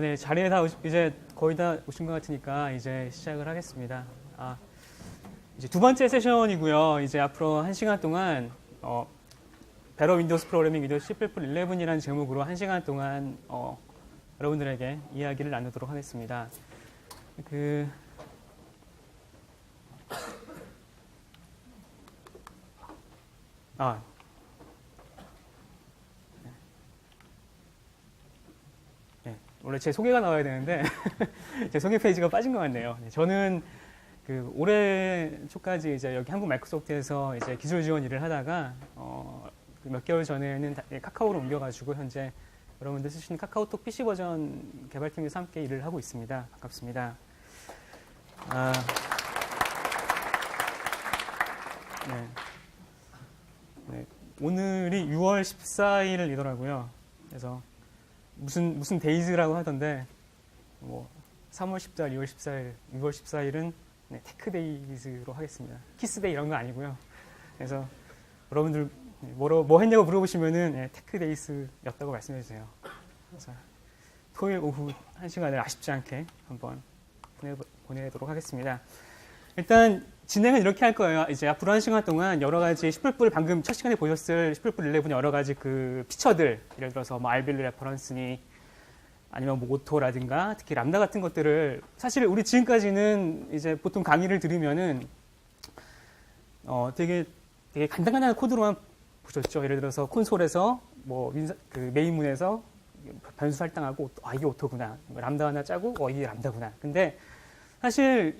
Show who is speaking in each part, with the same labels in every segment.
Speaker 1: 네, 자리에 이제 거의 다 오신 것 같으니까 이제 시작을 하겠습니다. 이제 두 번째 세션이고요. 이제 앞으로 1시간 동안 베러 윈도우스 프로그래밍 위드 C++ 11이라는 제목으로 1시간 동안 여러분들에게 이야기를 나누도록 하겠습니다. 원래 제 소개가 나와야 되는데 제 소개 페이지가 빠진 것 같네요. 저는 올해 초까지 이제 여기 한국 마이크로소프트에서 이제 기술 지원 일을 하다가 몇 개월 전에는 카카오로 옮겨가지고 현재 여러분들 쓰시는 카카오톡 PC 버전 개발팀에서 함께 일을 하고 있습니다. 반갑습니다. 오늘이 6월 14일이더라고요. 그래서 무슨 데이즈라고 하던데 3월 14일, 2월 14일, 6월 14일은 테크데이즈로 하겠습니다. 키스데이 이런 거 아니고요. 그래서 여러분들 뭐 했냐고 물어보시면은 테크데이즈였다고 말씀해 주세요. 그래서 토요일 오후 1시간을 아쉽지 않게 한번 보내도록 하겠습니다. 일단 진행은 이렇게 할 거예요. 이제 앞으로 1시간 동안 여러 가지 C++ 방금 첫 시간에 보셨을 C++ 11 여러 가지 피처들, 예를 들어서 알벨 레퍼런스니 아니면 오토라든가 특히 람다 같은 것들을 사실 우리 지금까지는 이제 보통 강의를 들으면은 되게 간단한 코드로만 보셨죠. 예를 들어서 콘솔에서 메인문에서 변수 할당하고 이게 오토구나. 람다 하나 짜고 이게 람다구나. 근데 사실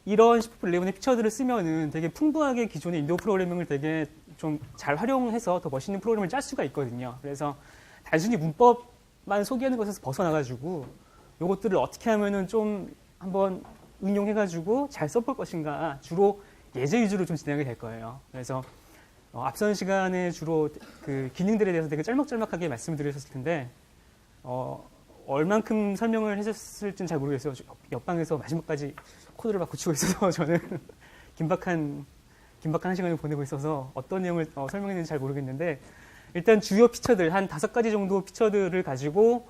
Speaker 1: 이런 C++ 11의 피처들을 쓰면은 되게 풍부하게 기존의 윈도우 프로그래밍을 되게 좀 잘 활용해서 더 멋있는 프로그램을 짤 수가 있거든요. 그래서 단순히 문법만 소개하는 것에서 벗어나가지고 요것들을 어떻게 하면은 좀 한번 응용해가지고 잘 써볼 것인가 주로 예제 위주로 좀 진행이 될 거예요. 그래서 앞선 시간에 주로 기능들에 대해서 되게 짤막짤막하게 말씀드렸을 텐데 얼만큼 설명을 해줬을지는 잘 모르겠어요. 옆방에서 마지막까지 코드를 막 고치고 있어서 저는 긴박한 한 시간을 보내고 있어서 어떤 내용을 설명했는지 잘 모르겠는데 일단 주요 피처들 한 5가지 정도 피처들을 가지고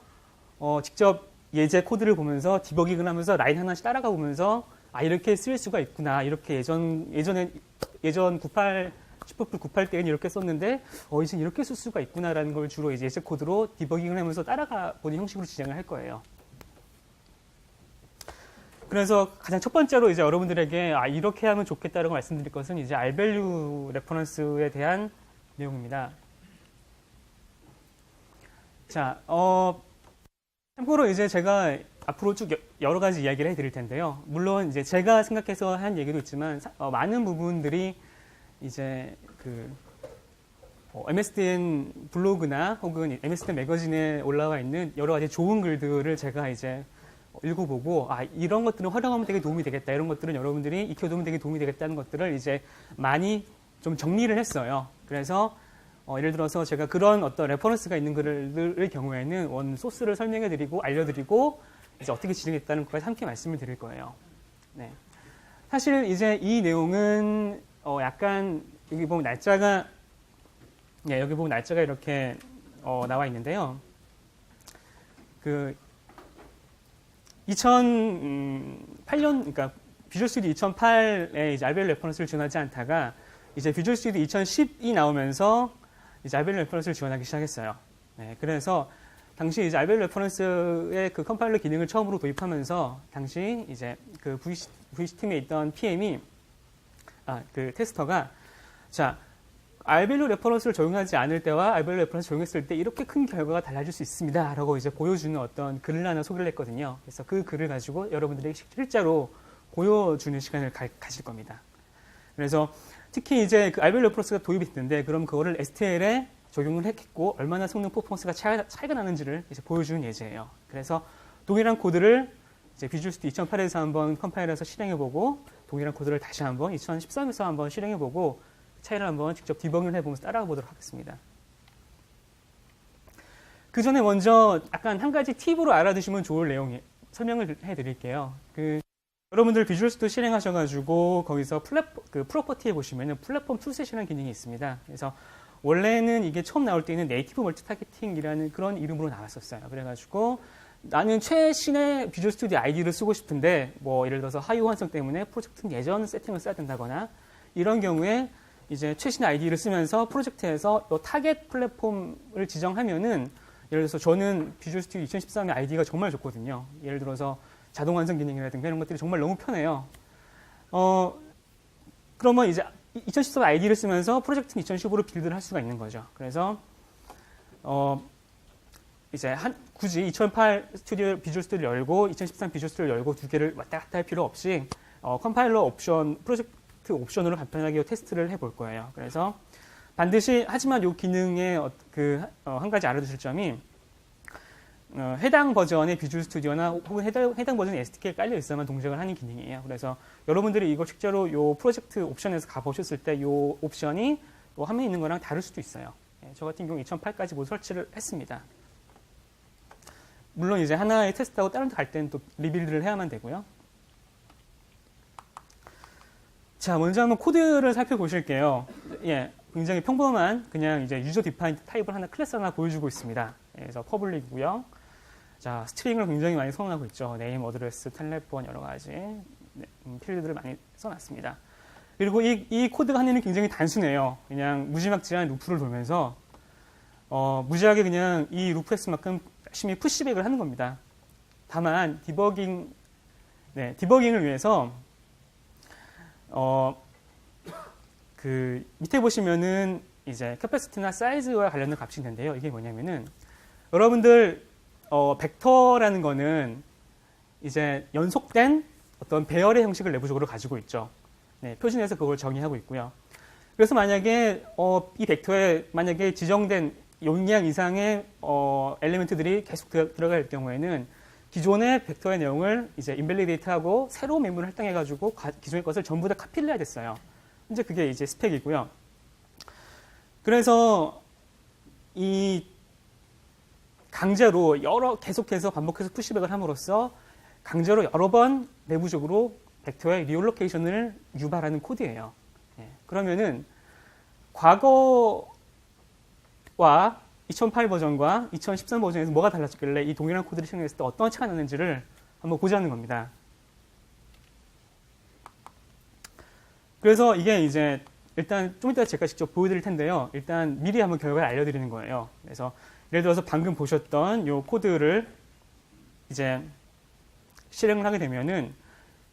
Speaker 1: 직접 예제 코드를 보면서 디버깅을 하면서 라인 하나씩 따라가 보면서 이렇게 쓸 수가 있구나. 이렇게 예전 98 C++ 98 때는 이렇게 썼는데 이제 이렇게 쓸 수가 있구나라는 걸 주로 이제 예제 코드로 디버깅을 하면서 따라가 보는 형식으로 진행을 할 거예요. 그래서 가장 첫 번째로 이제 여러분들에게 이렇게 하면 좋겠다라고 말씀드릴 것은 이제 알밸류 레퍼런스에 대한 내용입니다. 자, 참고로 이제 제가 앞으로 쭉 여러 가지 이야기를 해드릴 텐데요. 물론 이제 제가 생각해서 한 얘기도 있지만 많은 부분들이 이제 MSDN 블로그나 혹은 MSDN 매거진에 올라와 있는 여러 가지 좋은 글들을 제가 이제 읽어보고 이런 것들은 활용하면 되게 도움이 되겠다. 이런 것들은 여러분들이 익혀두면 되게 도움이 되겠다는 것들을 이제 많이 좀 정리를 했어요. 그래서 예를 들어서 제가 그런 어떤 레퍼런스가 있는 글들의 경우에는 원 소스를 설명해드리고 알려드리고 이제 어떻게 진행했다는 것까지 함께 말씀을 드릴 거예요. 네. 사실 이제 이 내용은 약간 여기 보면 날짜가 이렇게 나와 있는데요. 2008년, 그러니까 비주얼 스튜디오 2008에 이제 알벨 레퍼런스를 지원하지 않다가 이제 비주얼 스튜디오 2010이 나오면서 이제 알벨 레퍼런스를 지원하기 시작했어요. 네, 그래서 당시 이제 알벨 레퍼런스의 컴파일러 기능을 처음으로 도입하면서 당시 이제 VC 팀에 있던 PM이 테스터가 알벨류 레퍼런스를 적용하지 않을 때와 알벨류 레퍼런스 적용했을 때 이렇게 큰 결과가 달라질 수 있습니다. 라고 이제 보여주는 어떤 글을 하나 소개를 했거든요. 그래서 그 글을 가지고 여러분들에게 실제로 보여주는 시간을 가질 겁니다. 그래서 특히 이제 알벨류 레퍼런스가 도입이 됐는데 그럼 그거를 STL에 적용을 했고 얼마나 성능 퍼포먼스가 차이가 나는지를 이제 보여주는 예제예요. 그래서 동일한 코드를 이제 비주얼 스튜디오 2008에서 한번 컴파일해서 실행해보고 동일한 코드를 다시 한번 2013에서 한번 실행해보고 차이를 한번 직접 디버깅을 해보면서 따라가 보도록 하겠습니다. 그 전에 먼저 약간 한 가지 팁으로 알아두시면 좋을 내용 설명을 해드릴게요. 여러분들 비주얼 스튜디오 실행하셔가지고 거기서 프로퍼티에 보시면은 플랫폼 툴셋이라는 기능이 있습니다. 그래서 원래는 이게 처음 나올 때는 네이티브 멀티 타겟팅이라는 그런 이름으로 나왔었어요. 그래가지고 나는 최신의 비주얼 스튜디오 아이디를 쓰고 싶은데 뭐 예를 들어서 하위 호환성 때문에 프로젝트는 예전 세팅을 써야 된다거나 이런 경우에 이제 최신 아이디를 쓰면서 프로젝트에서 타겟 플랫폼을 지정하면은 예를 들어서 저는 비주얼 스튜디오 2013의 아이디가 정말 좋거든요. 예를 들어서 자동 완성 기능이라든가 이런 것들이 정말 너무 편해요. 그러면 이제 2013 아이디를 쓰면서 프로젝트는 2015로 빌드를 할 수가 있는 거죠. 그래서 이제 굳이 2008 스튜디오 비주얼 스튜디오를 열고 2013 비주얼 스튜디오를 열고 두 개를 왔다 갔다 할 필요 없이 컴파일러 옵션 프로젝트 옵션으로 간편하게 테스트를 해볼 거예요. 그래서 반드시 하지만 이 기능에 한 가지 알아두실 점이 해당 버전의 비주얼 스튜디오나 혹은 해당 버전의 SDK에 깔려 있어야만 동작을 하는 기능이에요. 그래서 여러분들이 이거 실제로 이 프로젝트 옵션에서 가보셨을 때 이 옵션이 화면에 있는 거랑 다를 수도 있어요. 저 같은 경우 2008까지 모두 설치를 했습니다. 물론 이제 하나의 테스트하고 다른 데 갈 때는 또 리빌드를 해야만 되고요. 자, 먼저 한번 코드를 살펴보실게요. 예, 굉장히 평범한 그냥 이제 유저 디파인드 타입을 하나 클래스 하나 보여주고 있습니다. 그래서 퍼블릭이고요. 자, 스트링을 굉장히 많이 선언하고 있죠. 네임, 어드레스, 텔레폰 여러 가지 필드들을 많이 써놨습니다. 그리고 이 코드가 하는 일은 굉장히 단순해요. 그냥 무지막지한 루프를 돌면서 무지하게 그냥 이 루프에서만큼 열심히 푸시백을 하는 겁니다. 다만 디버깅을 위해서 그 밑에 보시면은 이제 캐패시티나 사이즈와 관련된 값이 있는데요. 이게 뭐냐면은 여러분들 벡터라는 거는 이제 연속된 어떤 배열의 형식을 내부적으로 가지고 있죠. 네, 표준에서 그걸 정의하고 있고요. 그래서 만약에 이 벡터에 만약에 지정된 용량 이상의 엘리멘트들이 계속 들어갈 경우에는 기존의 벡터의 내용을 이제 인밸리데이트하고 새로운 메모를 할당해가지고 기존의 것을 전부 다 카피를 해야 됐어요. 이제 그게 이제 스펙이고요. 그래서 이 강제로 계속해서 반복해서 푸시백을 함으로써 강제로 여러 번 내부적으로 벡터의 리올로케이션을 유발하는 코드예요. 예, 그러면은 과거와 2008 버전과 2013 버전에서 뭐가 달라졌길래 이 동일한 코드를 실행했을 때 어떤 차이가 나는지를 한번 보자는 겁니다. 그래서 이게 이제 일단 좀 이따 제가 직접 보여드릴 텐데요. 일단 미리 한번 결과를 알려드리는 거예요. 그래서 예를 들어서 방금 보셨던 이 코드를 이제 실행을 하게 되면은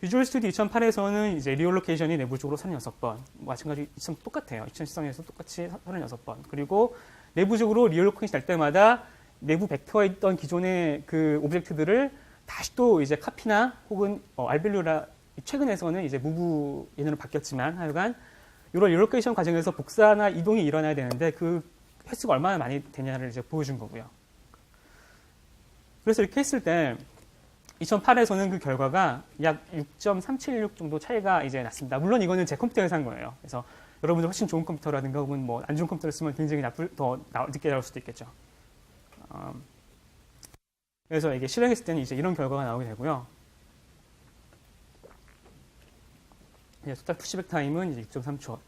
Speaker 1: 비주얼 스튜디오 2008에서는 이제 리올로케이션이 내부적으로 36번, 마찬가지 2013 똑같아요. 2013에서 똑같이 36번. 그리고 내부적으로 리올로케이션 될 때마다 내부 벡터에 있던 기존의 그 오브젝트들을 다시 또 이제 카피나 혹은 알벨류라 최근에서는 이제 무브 예능으로 바뀌었지만 하여간 이런 리올로케이션 과정에서 복사나 이동이 일어나야 되는데 그 횟수가 얼마나 많이 되냐를 이제 보여준 거고요. 그래서 이렇게 했을 때 2008에서는 그 결과가 약 6.376 정도 차이가 이제 났습니다. 물론 이거는 제 컴퓨터에서 한 거예요. 그래서 여러분들 훨씬 좋은 컴퓨터라든가 혹은 뭐 안 좋은 컴퓨터를 쓰면 굉장히 더 늦게 나올 수도 있겠죠. 그래서 이게 실행했을 때는 이제 이런 결과가 나오게 되고요. 토탈 푸시백 타임은 이제 6.3초.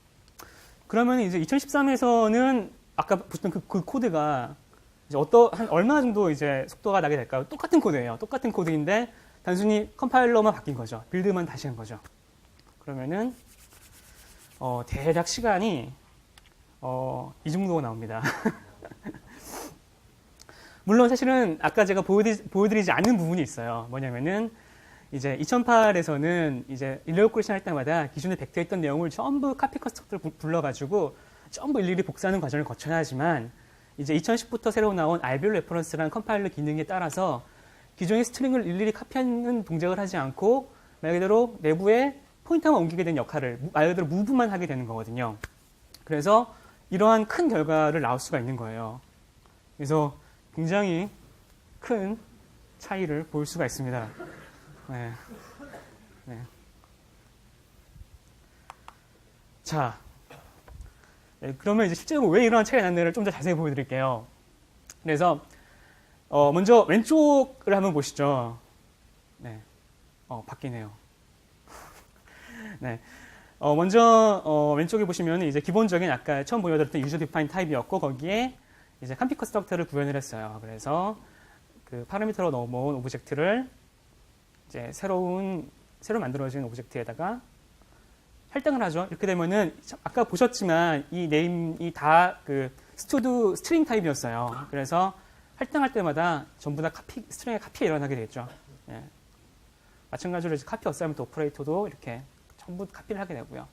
Speaker 1: 그러면 이제 2013에서는 아까 보셨던 그 코드가 이제 얼마 정도 이제 속도가 나게 될까요? 똑같은 코드예요. 똑같은 코드인데 단순히 컴파일러만 바뀐 거죠. 빌드만 다시 한 거죠. 그러면은 대략 시간이 이 정도가 나옵니다. 물론 사실은 아까 제가 보여드리지 않는 부분이 있어요. 뭐냐면은 이제 2008에서는 이제 리올로케이션 할 때마다 기존에 벡터에 있던 내용을 전부 카피 컨스트럭터를 불러가지고 전부 일일이 복사하는 과정을 거쳐야 하지만 이제 2010부터 새로 나온 알벨 레퍼런스라는 컴파일러 기능에 따라서 기존의 스트링을 일일이 카피하는 동작을 하지 않고 말 그대로 내부에 포인터만 옮기게 된 역할을 말 그대로 무브만 하게 되는 거거든요. 그래서 이러한 큰 결과를 나올 수가 있는 거예요. 그래서 굉장히 큰 차이를 볼 수가 있습니다. 네. 네. 자, 그러면 이제 실제로 왜 이러한 차이가 났는지를 좀 더 자세히 보여드릴게요. 그래서 먼저 왼쪽을 한번 보시죠. 네, 바뀌네요. 네, 먼저 왼쪽에 보시면 이제 기본적인 아까 처음 보여드렸던 유저 디파인 타입이었고 거기에 이제 컴피 컨스트럭터를 구현을 했어요. 그래서 그 파라미터로 넘어온 오브젝트를 이제 새로 만들어진 오브젝트에다가 할당을 하죠. 이렇게 되면은 아까 보셨지만 이 네임이 다 그 스토드 스트링 타입이었어요. 그래서 할당할 때마다 전부 다 스트링의 카피가 일어나게 되겠죠. 예. 마찬가지로 이제 카피 어사이먼트 오퍼레이터도 이렇게 전부 카피를 하게 되고요.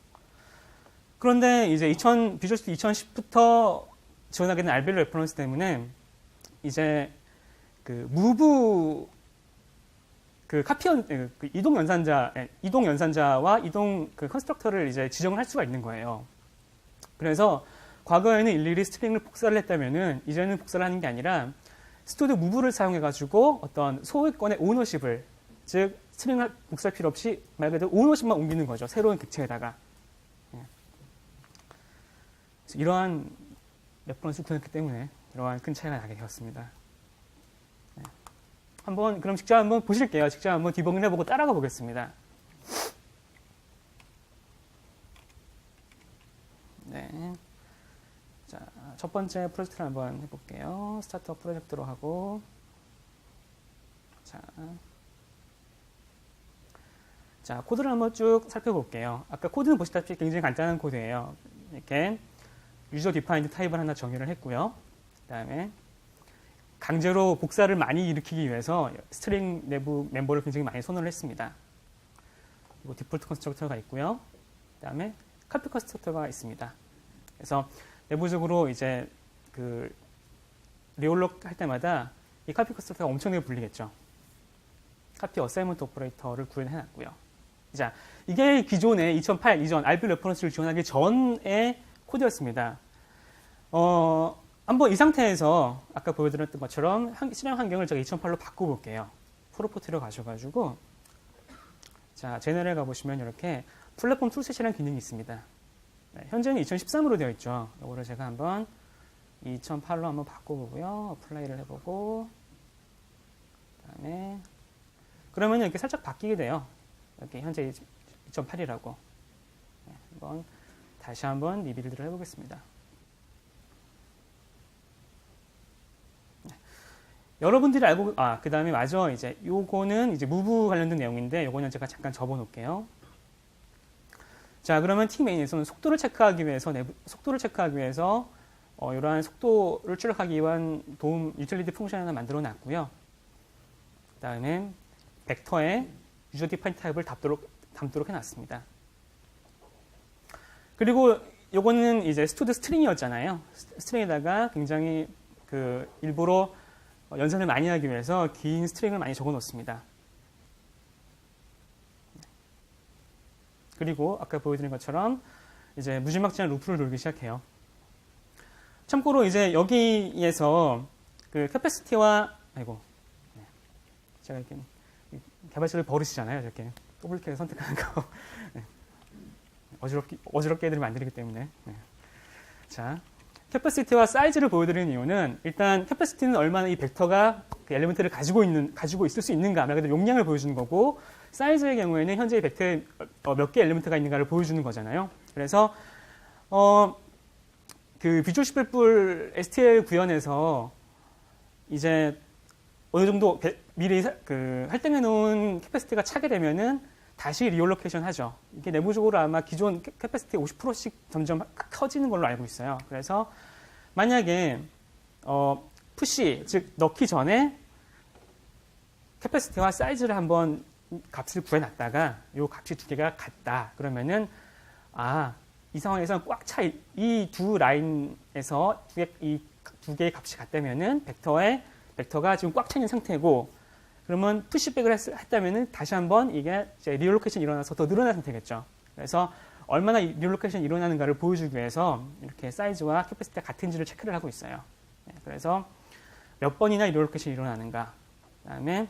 Speaker 1: 그런데 이제 비주얼 스튜디오 2010부터 지원하게 된 알벨 레퍼런스 때문에 이제 그 무브 그 이동 연산자와 이동 그 컨스트럭터를 이제 지정을 할 수가 있는 거예요. 그래서 과거에는 일일이 스트링을 복사를 했다면은 이제는 복사를 하는 게 아니라 스튜디오 무브를 사용해가지고 어떤 소유권의 오너십을, 즉 스트링을 복사할 필요 없이 말 그대로 오너십만 옮기는 거죠. 새로운 객체에다가. 이러한 레퍼런스를 구현했기 때문에 이러한 큰 차이가 나게 되었습니다. 그럼 직접 한번 보실게요. 직접 한번 디버깅 해보고 따라가 보겠습니다. 네. 자, 첫 번째 프로젝트를 한번 해볼게요. 스타트업 프로젝트로 하고. 자, 코드를 한번 쭉 살펴볼게요. 아까 코드는 보시다시피 굉장히 간단한 코드예요. 이렇게 유저 디파인드 타입을 하나 정의를 했고요. 그 다음에 강제로 복사를 많이 일으키기 위해서 스트링 내부 멤버를 굉장히 많이 선언을 했습니다. 그리고 디폴트 컨스트럭터가 있고요. 그 다음에 카피 컨스트럭터가 있습니다. 그래서 내부적으로 이제 그 리올록 할 때마다 이 카피 컨스트럭터가 엄청나게 불리겠죠. 카피 어사이먼트 오퍼레이터를 구현해놨고요. 자, 이게 기존의 2008 이전 알비 레퍼런스를 지원하기 전의 코드였습니다. 한번 이 상태에서 아까 보여드렸던 것처럼 실행 환경을 제가 2008로 바꿔볼게요. 프로포트로 가셔가지고 자, 제너럴에 가보시면 이렇게 플랫폼 툴셋이라는 기능이 있습니다. 네, 현재는 2013으로 되어 있죠. 이거를 제가 한번 2008로 한번 바꿔보고요. 어플라이를 해보고 그다음에 그러면 이렇게 살짝 바뀌게 돼요. 이렇게 현재 2008이라고. 네, 다시 한번 리빌드를 해보겠습니다. 여러분들이 알고, 그 다음에 이제 요거는 이제 무브 관련된 내용인데 요거는 제가 잠깐 접어 놓을게요. 자, 그러면 T메인에서는 속도를 체크하기 위해서 이러한 속도를 추적하기 위한 도움 유틸리티 펑션 하나 만들어 놨고요. 그 다음에 벡터에 유저 디파인 타입을 담도록 해놨습니다. 그리고 요거는 이제 스튜드 스트링이었잖아요. 스트링에다가 굉장히 일부러 연산을 많이 하기 위해서 긴 스트링을 많이 적어 놓습니다. 그리고 아까 보여드린 것처럼 이제 무지막지한 루프를 돌기 시작해요. 참고로 이제 여기에서 그 캐패시티와 제가 이렇게 개발자들 버릇이잖아요. 이렇게 더블클릭 선택하는 거 네. 어지럽게 애들을 만들기 때문에. 네. 자, 캐패시티와 사이즈를 보여드리는 이유는 일단 캐패시티는 얼마나 이 벡터가 그 엘리먼트를 가지고 있을 수 있는가, 말 그대로 용량을 보여주는 거고, 사이즈의 경우에는 현재 이 벡터에 몇 개 엘리먼트가 있는가를 보여주는 거잖아요. 그래서 그 비주얼 C++ STL 구현에서 이제 어느 정도 미리 할당해 놓은 캐패시티가 차게 되면은 다시 리올로케이션 하죠. 이게 내부적으로 아마 기존 캐패시티 50%씩 점점 커지는 걸로 알고 있어요. 그래서 만약에 푸시, 즉 넣기 전에 캐패시티와 사이즈를 한번 값을 구해놨다가 이 값이 두 개가 같다. 그러면은 이 상황에서는 꽉 차 이 두 라인에서 이 두 개의 값이 같다면은 벡터가 지금 꽉 차 있는 상태고, 그러면 푸시백을 했다면은 다시 한번 이게 이제 리올로케이션이 일어나서 더 늘어난 상태겠죠. 그래서 얼마나 리올로케이션이 일어나는가를 보여주기 위해서 이렇게 사이즈와 캐패시티가 같은지를 체크를 하고 있어요. 네, 그래서 몇 번이나 리올로케이션이 일어나는가, 그다음에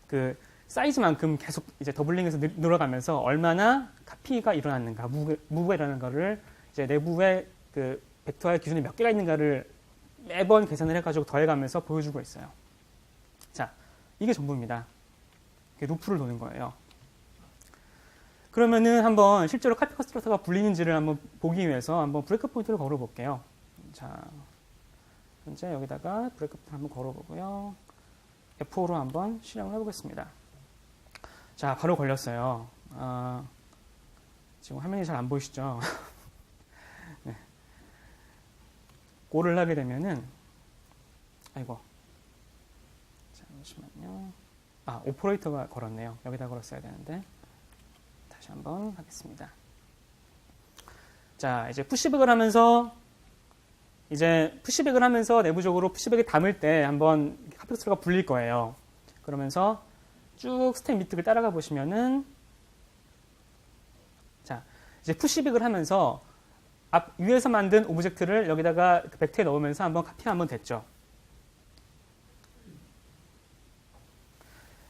Speaker 1: 그 사이즈만큼 계속 이제 더블링해서 늘어가면서 얼마나 카피가 일어났는가, 무브가 일어나는가를 이제 내부에 그 벡터의 기준이 몇 개가 있는가를 매번 계산을 해가지고 더해가면서 보여주고 있어요. 자, 이게 전부입니다. 이렇게 루프를 도는 거예요. 그러면은 한번 실제로 카피 컨스트럭터가 불리는지를 한번 보기 위해서 한번 브레이크 포인트를 걸어볼게요. 자, 현재 여기다가 브레이크 포인트 한번 걸어보고요. F5로 한번 실행을 해보겠습니다. 자, 바로 걸렸어요. 지금 화면이 잘 안 보이시죠? 네. 꼴을 하게 되면은, 아이고. 잠시만요. 오퍼레이터가 걸었네요. 여기다 걸었어야 되는데. 다시 한번 하겠습니다. 자, 이제 푸시백을 하면서 내부적으로 푸시백을 담을 때 한번 카피스트가 불릴 거예요. 그러면서 쭉 스텝 미특을 따라가 보시면은, 자, 이제 푸시백을 하면서 위에서 만든 오브젝트를 여기다가 그 벡터에 넣으면서 한번 카피가 한번 됐죠.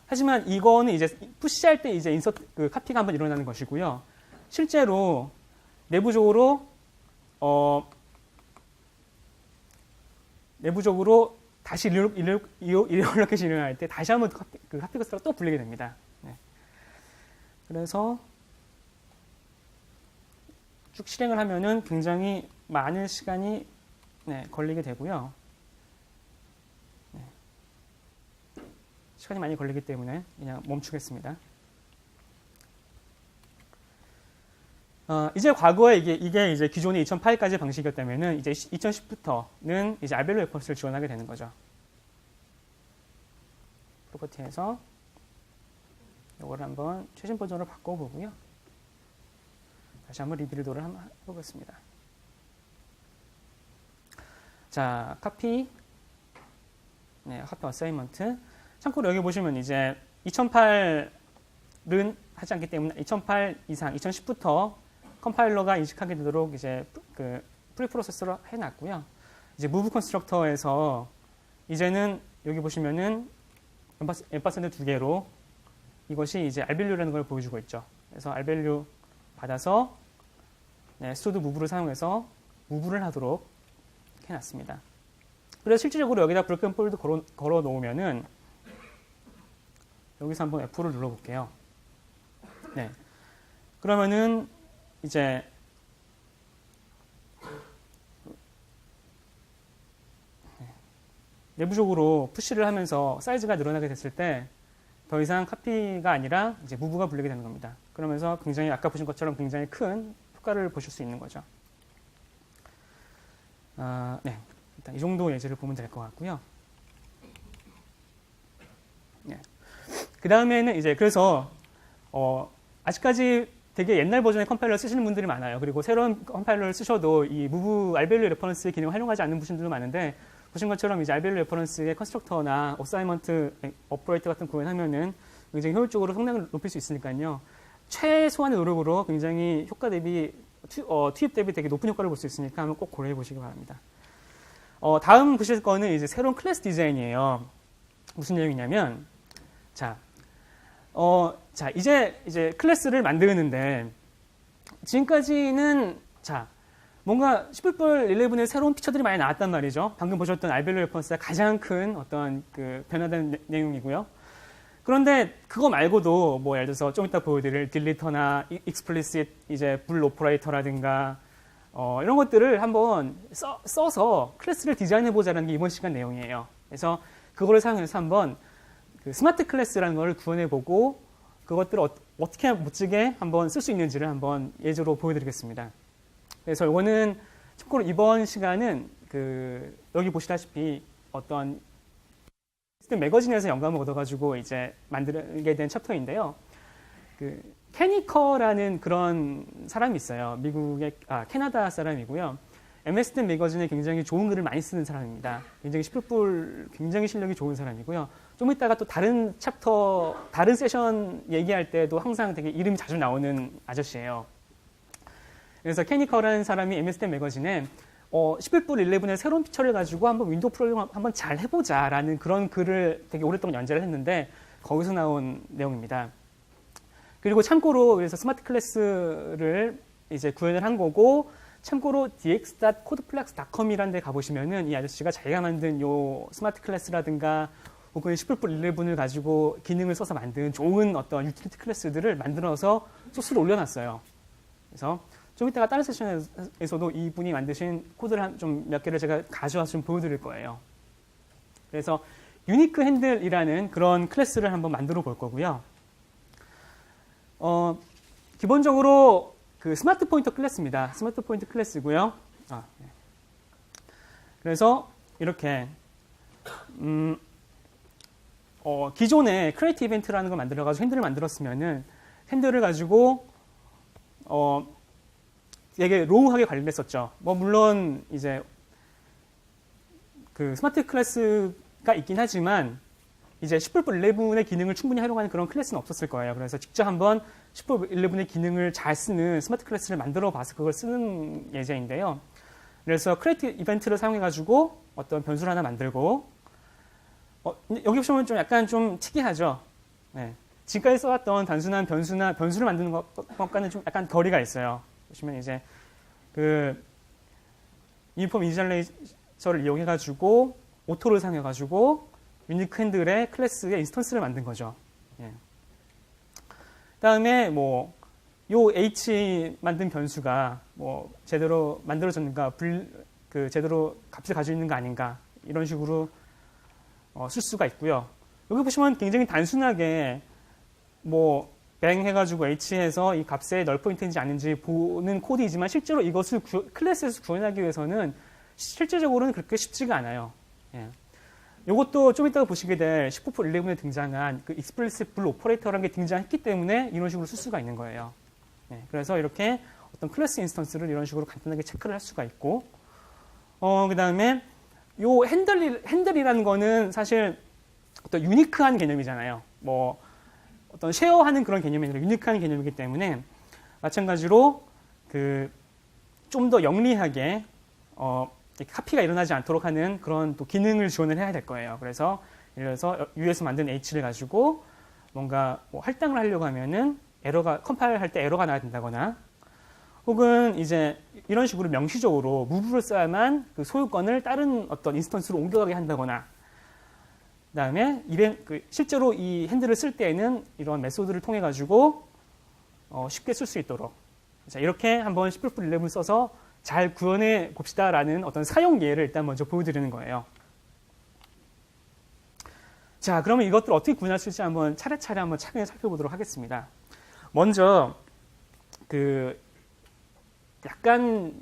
Speaker 1: 하지만 이거는 이제 푸시할 때 이제 인서트 카피가 한번 일어나는 것이고요. 실제로 내부적으로 다시 리얼로케이션이 일어날 때 다시 한번 그 카피 커스터가 또 불리게 됩니다. 네. 그래서 쭉 실행을 하면은 굉장히 많은 시간이 걸리게 되고요. 시간이 많이 걸리기 때문에 그냥 멈추겠습니다. 이제 과거에 이게 이제 기존의 2008까지 방식이었다면은 이제 2010부터는 이제 알벨로 레퍼런스를 지원하게 되는 거죠. 프로퍼티에서 이걸 한번 최신 버전으로 바꿔보고요. 다시 한번 리빌드를 한번 해보겠습니다. 자, 카피 어사이먼트. 참고로 여기 보시면 이제 2008은 하지 않기 때문에 2008 이상, 2010부터 컴파일러가 인식하게 되도록 이제 그 프리프로세서로 해놨고요. 이제 무브 컨스트럭터에서 이제는 여기 보시면은 앰퍼센드 2개로 이것이 이제 알밸류라는 걸 보여주고 있죠. 그래서 알밸류 받아서 스토드 무브를 사용해서 무브를 하도록 해놨습니다. 그래서 실질적으로 여기다 브로큰 폴드 걸어 놓으면은 여기서 한번 F4를 눌러볼게요. 네. 그러면은 이제 내부적으로 푸시를 하면서 사이즈가 늘어나게 됐을 때 더 이상 카피가 아니라 이제 무브가 불리게 되는 겁니다. 그러면서 굉장히 아까 보신 것처럼 굉장히 큰 효과를 보실 수 있는 거죠. 네. 일단 이 정도 예제를 보면 될 것 같고요. 네. 그 다음에는 이제 그래서 아직까지 되게 옛날 버전의 컴파일러 쓰시는 분들이 많아요. 그리고 새로운 컴파일러를 쓰셔도 이 무브 알밸류 레퍼런스의 기능을 활용하지 않는 분들도 많은데 보신 것처럼 이제 알밸류 레퍼런스의 컨스트럭터나 어사이먼트 오퍼레이터 같은 구현하면은 굉장히 효율적으로 성능을 높일 수 있으니까요. 최소한의 노력으로 굉장히 효과 대비 투입 대비 되게 높은 효과를 볼 수 있으니까 한번 꼭 고려해 보시기 바랍니다. 다음 보실 거는 이제 새로운 클래스 디자인이에요. 무슨 내용이냐면 자, 이제 클래스를 만드는데, 지금까지는, 뭔가 1011의 새로운 피처들이 많이 나왔단 말이죠. 방금 보셨던 알벨로 레퍼런스가 가장 큰 어떤 그 변화된 내용이고요. 그런데 그거 말고도, 뭐, 예를 들어서 좀 이따 보여드릴 딜리터나 익스플리시트, 이제 불 오퍼레이터라든가, 이런 것들을 한번 써서 클래스를 디자인해보자는 게 이번 시간 내용이에요. 그래서 그거를 사용해서 한번 그 스마트 클래스라는 걸 구현해보고 그것들을 어떻게 멋지게 한번 쓸 수 있는지를 한번 예제로 보여드리겠습니다. 그래서 이거는 참고로 이번 시간은 그 여기 보시다시피 어떤 매거진에서 영감을 얻어가지고 이제 만들게 된 챕터인데요. 그 캐니커라는 그런 사람이 있어요. 미국의 캐나다 사람이고요. MSD 매거진에 굉장히 좋은 글을 많이 쓰는 사람입니다. 굉장히 굉장히 실력이 좋은 사람이고요. 좀 이따가 또 다른 챕터, 다른 세션 얘기할 때도 항상 되게 이름이 자주 나오는 아저씨예요. 그래서 캐니커라는 사람이 MSD 매거진에 11.11의 새로운 피처를 가지고 한번 윈도우 프로그램 한번 잘 해보자라는 그런 글을 되게 오랫동안 연재를 했는데 거기서 나온 내용입니다. 그리고 참고로 그래서 스마트 클래스를 이제 구현을 한 거고, 참고로 dx.codeflex.com이라는 데 가보시면은 이 아저씨가 자기가 만든 요 스마트 클래스라든가 혹은 10.11을 가지고 기능을 써서 만든 좋은 어떤 유틸리티 클래스들을 만들어서 소스를 올려놨어요. 그래서 좀 이따가 다른 세션에서도 이분이 만드신 코드를 좀 몇 개를 제가 가져와서 좀 보여드릴 거예요. 그래서 유니크 핸들이라는 그런 클래스를 한번 만들어 볼 거고요. 기본적으로 그 스마트 포인터 클래스입니다. 스마트 포인터 클래스고요. 네. 그래서 이렇게 기존에 크리에이트 이벤트라는 걸 만들어가지고 핸들을 만들었으면은 핸들을 가지고 되게 로우하게 관리했었죠. 뭐 물론 이제 그 스마트 클래스가 있긴 하지만 이제 10.11의 기능을 충분히 활용하는 그런 클래스는 없었을 거예요. 그래서 직접 한번 10.11의 기능을 잘 쓰는 스마트 클래스를 만들어 봐서 그걸 쓰는 예제인데요. 그래서 크리에이트 이벤트를 사용해가지고 어떤 변수를 하나 만들고, 여기 보시면 좀 약간 좀 특이하죠. 네. 지금까지 써왔던 단순한 변수를 만드는 것과는 좀 약간 거리가 있어요. 보시면 이제 그 유니폼 이니셜레이저를 이용해가지고 오토를 사용해가지고 유니크 핸들의 클래스의 인스턴스를 만든 거죠. 예. 그다음에 요 H 만든 변수가 제대로 만들어졌는가, 제대로 값을 가지고 있는 거 아닌가, 이런 식으로 쓸 수가 있고요. 여기 보시면 굉장히 단순하게 뱅 해가지고 H해서 이 값의 널 포인트인지 아닌지 보는 코드이지만 실제로 이것을 클래스에서 구현하기 위해서는 실제적으로는 그렇게 쉽지가 않아요. 예. 이것도 좀 이따가 보시게 될 19.11에 등장한 그 explicit bool 오퍼레이터라는 게 등장했기 때문에 이런 식으로 쓸 수가 있는 거예요. 예. 그래서 이렇게 어떤 클래스 인스턴스를 이런 식으로 간단하게 체크를 할 수가 있고, 그 다음에 요 핸들이라는 거는 사실 어떤 유니크한 개념이잖아요. 어떤 쉐어하는 그런 개념이 아니라 유니크한 개념이기 때문에 마찬가지로 좀 더 영리하게 카피가 일어나지 않도록 하는 그런 또 기능을 지원을 해야 될 거예요. 그래서 예를 들어서 U에서 만든 H를 가지고 뭔가 할당을 하려고 하면은 컴파일 할 때 에러가 나야 된다거나, 혹은 이제 이런 식으로 명시적으로 무브를 써야만 그 소유권을 다른 어떤 인스턴스로 옮겨가게 한다거나, 그다음에 실제로 이 핸들을 쓸 때에는 이런 메소드를 통해 가지고 쉽게 쓸 수 있도록, 자, 이렇게 한번 10.11을 써서 잘 구현해 봅시다라는 어떤 사용 예를 일단 먼저 보여드리는 거예요. 자, 그러면 이것들을 어떻게 구현할 수 있을지 한번 차례차례 한번 차근히 살펴보도록 하겠습니다. 먼저 약간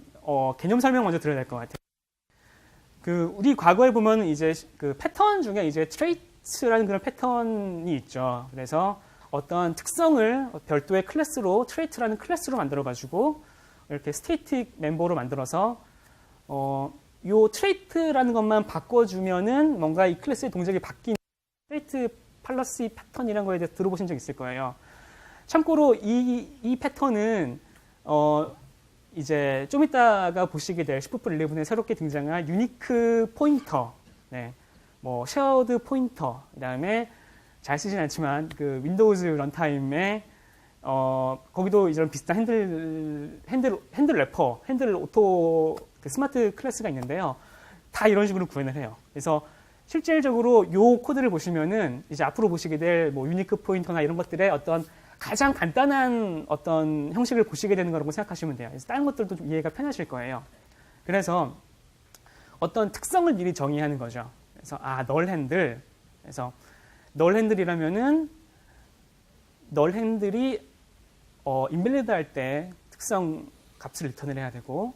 Speaker 1: 개념 설명 먼저 드려야 될 것 같아요. 우리 과거에 보면 이제 그 패턴 중에 이제 트레이트라는 그런 패턴이 있죠. 그래서 어떤 특성을 별도의 클래스로, 트레이트라는 클래스로 만들어가지고 이렇게 스테이틱 멤버로 만들어서 요 트레이트라는 것만 바꿔주면은 뭔가 이 클래스의 동작이 바뀌는 트레이트 팔러시 패턴이라는 거에 대해서 들어보신 적 있을 거예요. 참고로 이 패턴은 이제 좀 이따가 보시게 될 10.11에 새롭게 등장한 유니크 포인터, 네, 쉐어드 포인터, 그다음에 잘 쓰진 않지만 그 윈도우즈 런타임에 거기도 이런 비슷한 핸들 래퍼, 핸들 오토 스마트 클래스가 있는데요. 다 이런 식으로 구현을 해요. 그래서 실질적으로 요 코드를 보시면은 이제 앞으로 보시게 될 유니크 포인터나 이런 것들의 어떤 가장 간단한 어떤 형식을 보시게 되는 거라고 생각하시면 돼요. 그래서 다른 것들도 좀 이해가 편하실 거예요. 그래서 어떤 특성을 미리 정의하는 거죠. 그래서 널 핸들. 그래서 널 핸들이라면은 널 핸들이 인밸리드 할 때 특성 값을 리턴을 해야 되고,